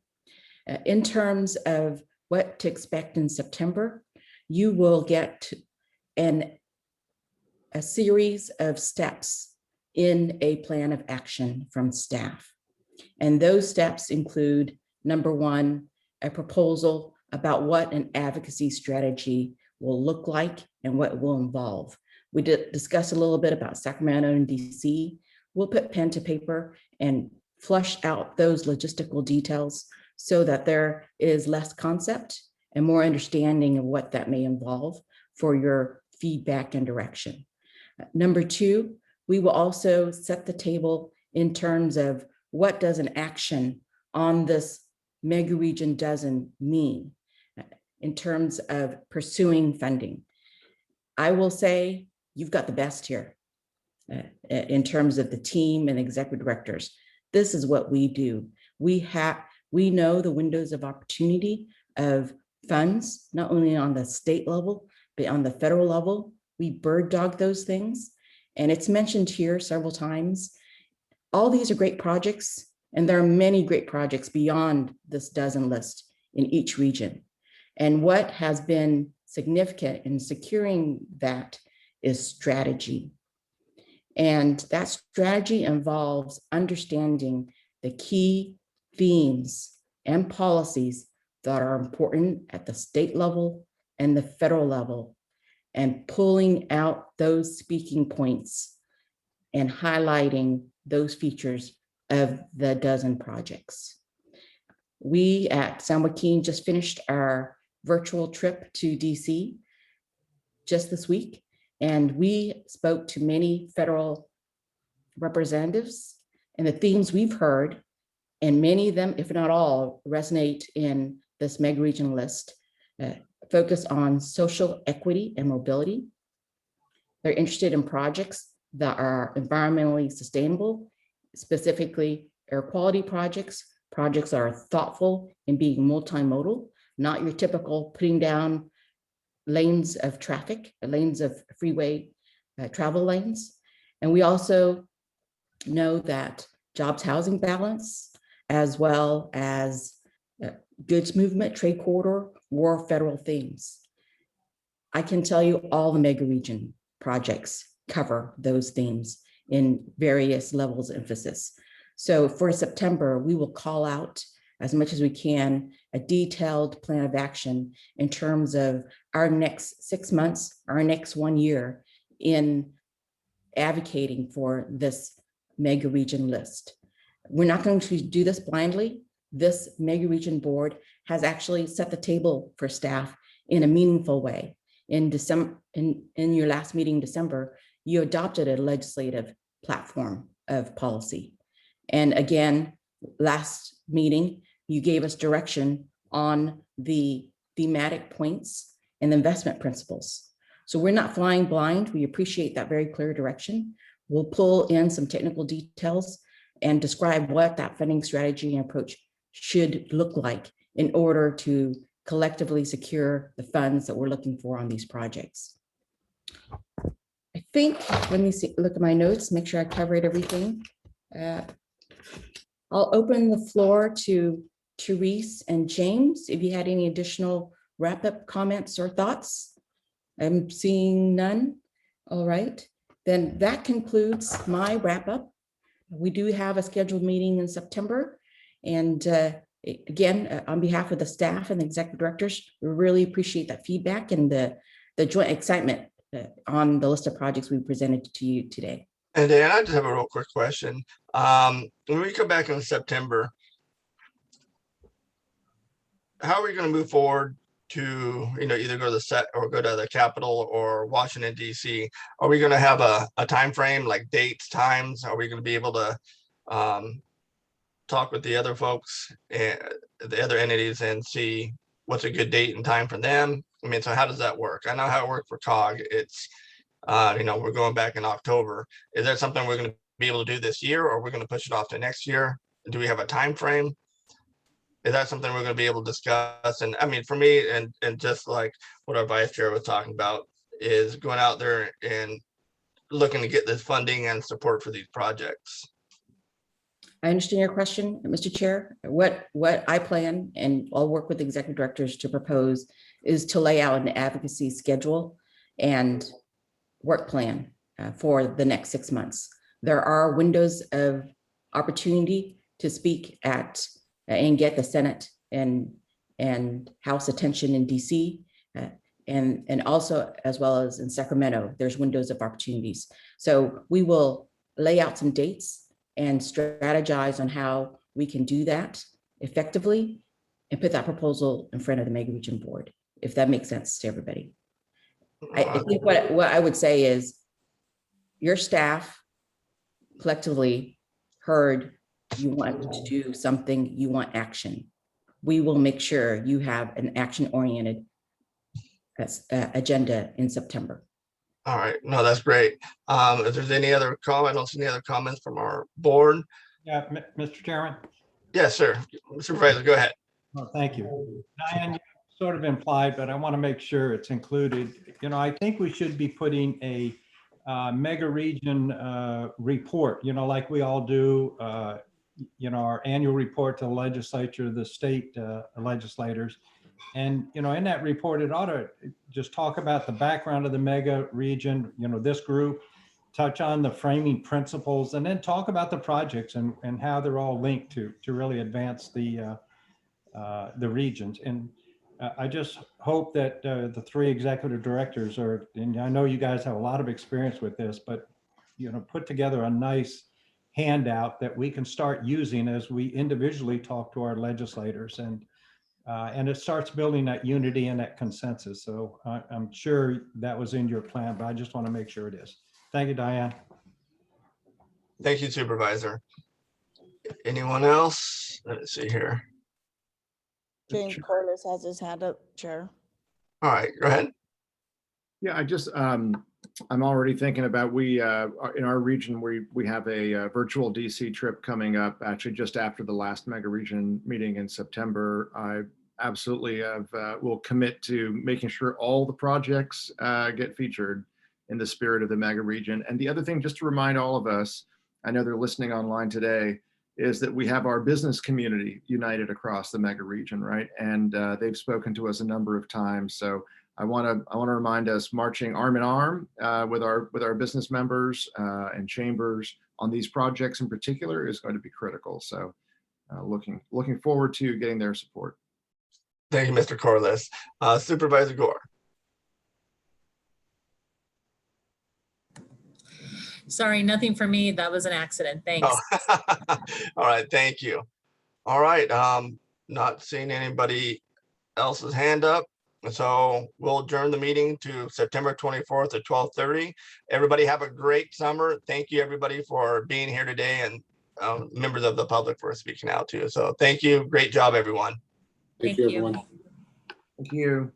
In terms of what to expect in September, you will get a series of steps in a plan of action from staff. And those steps include, number one, a proposal about what an advocacy strategy will look like and what it will involve. We did discuss a little bit about Sacramento and DC. We'll put pen to paper and flush out those logistical details so that there is less concept and more understanding of what that may involve for your feedback and direction. Number two, we will also set the table in terms of what does an action on this mega region dozen mean in terms of pursuing funding. I will say you've got the best here in terms of the team and executive directors. This is what we do. We know the windows of opportunity of funds, not only on the state level, but on the federal level. We bird dog those things. And it's mentioned here several times. All these are great projects, and there are many great projects beyond this dozen list in each region. And what has been significant in securing that is strategy. And that strategy involves understanding the key themes and policies that are important at the state level and the federal level, and pulling out those speaking points and highlighting those features of the dozen projects. We at San Joaquin just finished our virtual trip to DC just this week, and we spoke to many federal representatives, and the themes we've heard, and many of them, if not all, resonate in this mega region list, focus on social equity and mobility. They're interested in projects that are environmentally sustainable, specifically air quality projects, projects that are thoughtful in being multimodal, not your typical putting down lanes of traffic, lanes of freeway travel lanes. And we also know that jobs housing balance, as well as goods movement, trade corridor, were federal themes. I can tell you all the mega region projects cover those themes in various levels of emphasis. So for September, we will call out as much as we can a detailed plan of action in terms of our next 6 months, our next 1 year in advocating for this mega region list. We're not going to do this blindly. This mega region board has actually set the table for staff in a meaningful way. In December, in your last meeting in December, you adopted a legislative platform of policy. And again, last meeting, you gave us direction on the thematic points and investment principles. So we're not flying blind. We appreciate that very clear direction. We'll pull in some technical details and describe what that funding strategy and approach should look like in order to collectively secure the funds that we're looking for on these projects. I think, let me see, look at my notes, make sure I covered everything. I'll open the floor to Therese and James, if you had any additional wrap-up comments or thoughts. I'm seeing none. All right, then that concludes my wrap-up. We do have a scheduled meeting in September. And again, on behalf of the staff and the executive directors, we really appreciate that feedback and the the joint excitement on the list of projects we presented to you today. And Dan, I just have a real quick question. When we come back in September, how are we going to move forward to, either go to the set or go to the Capitol or Washington, DC? Are we going to have a time frame, like dates, times? Are we going to be able to talk with the other folks and the other entities and see what's a good date and time for them? I mean, so how does that work? I know how it worked for COG. It's, we're going back in October. Is that something we're going to be able to do this year, or we're going to push it off to next year? Do we have a time frame? Is that something we're going to be able to discuss? And I mean, for me, and just like what our vice chair was talking about, is going out there and looking to get this funding and support for these projects. I understand your question, Mr. Chair. What I plan, and I'll work with executive directors to propose, is to lay out an advocacy schedule and work plan for the next 6 months. There are windows of opportunity to speak at and get the Senate and House attention in DC, and also as well as in Sacramento, there's windows of opportunities. So we will lay out some dates and strategize on how we can do that effectively and put that proposal in front of the Megaregion board, if that makes sense to everybody. I think what I would say is your staff collectively heard you want to do something, you want action. We will make sure you have an action-oriented agenda in September. All right, no, that's great. If there's any other comment, I don't see any other comments from our board. Yeah, Mr. Chairman. Yes, sir. Supervisor, go ahead. Oh, thank you. Diane, you sort of implied, but I want to make sure it's included. I think we should be putting a Megaregion report, like we all do, our annual report to the legislature, the state legislators. And, in that report, it ought to just talk about the background of the Megaregion, this group, touch on the framing principles, and then talk about the projects and how they're all linked to really advance the regions. And I just hope that the three executive directors and I know you guys have a lot of experience with this, but, put together a nice handout that we can start using as we individually talk to our legislators, and it starts building that unity and that consensus. So I'm sure that was in your plan, but I just want to make sure it is. Thank you, Diane. Thank you, Supervisor. Anyone else? Let's see here. James Corliss has his hand up, Chair. All right, go ahead. Yeah, I just, I'm already thinking about, we, in our region, we have a virtual DC trip coming up, actually just after the last Megaregion meeting in September. I absolutely will commit to making sure all the projects get featured in the spirit of the Megaregion. And the other thing, just to remind all of us, I know they're listening online today, is that we have our business community united across the Megaregion, right? And they've spoken to us a number of times. So I want to remind us, marching arm in arm with our business members and chambers on these projects in particular is going to be critical. So looking forward to getting their support. Thank you, Mr. Corliss. Supervisor Gore. Sorry, nothing for me. That was an accident. Thanks. Oh. All right, thank you. All right, not seeing anybody else's hand up. So we'll adjourn the meeting to September 24th at 12:30. Everybody have a great summer. Thank you, everybody, for being here today, and members of the public for speaking out too. So thank you. Great job, everyone. Thank you, everyone. Thank you.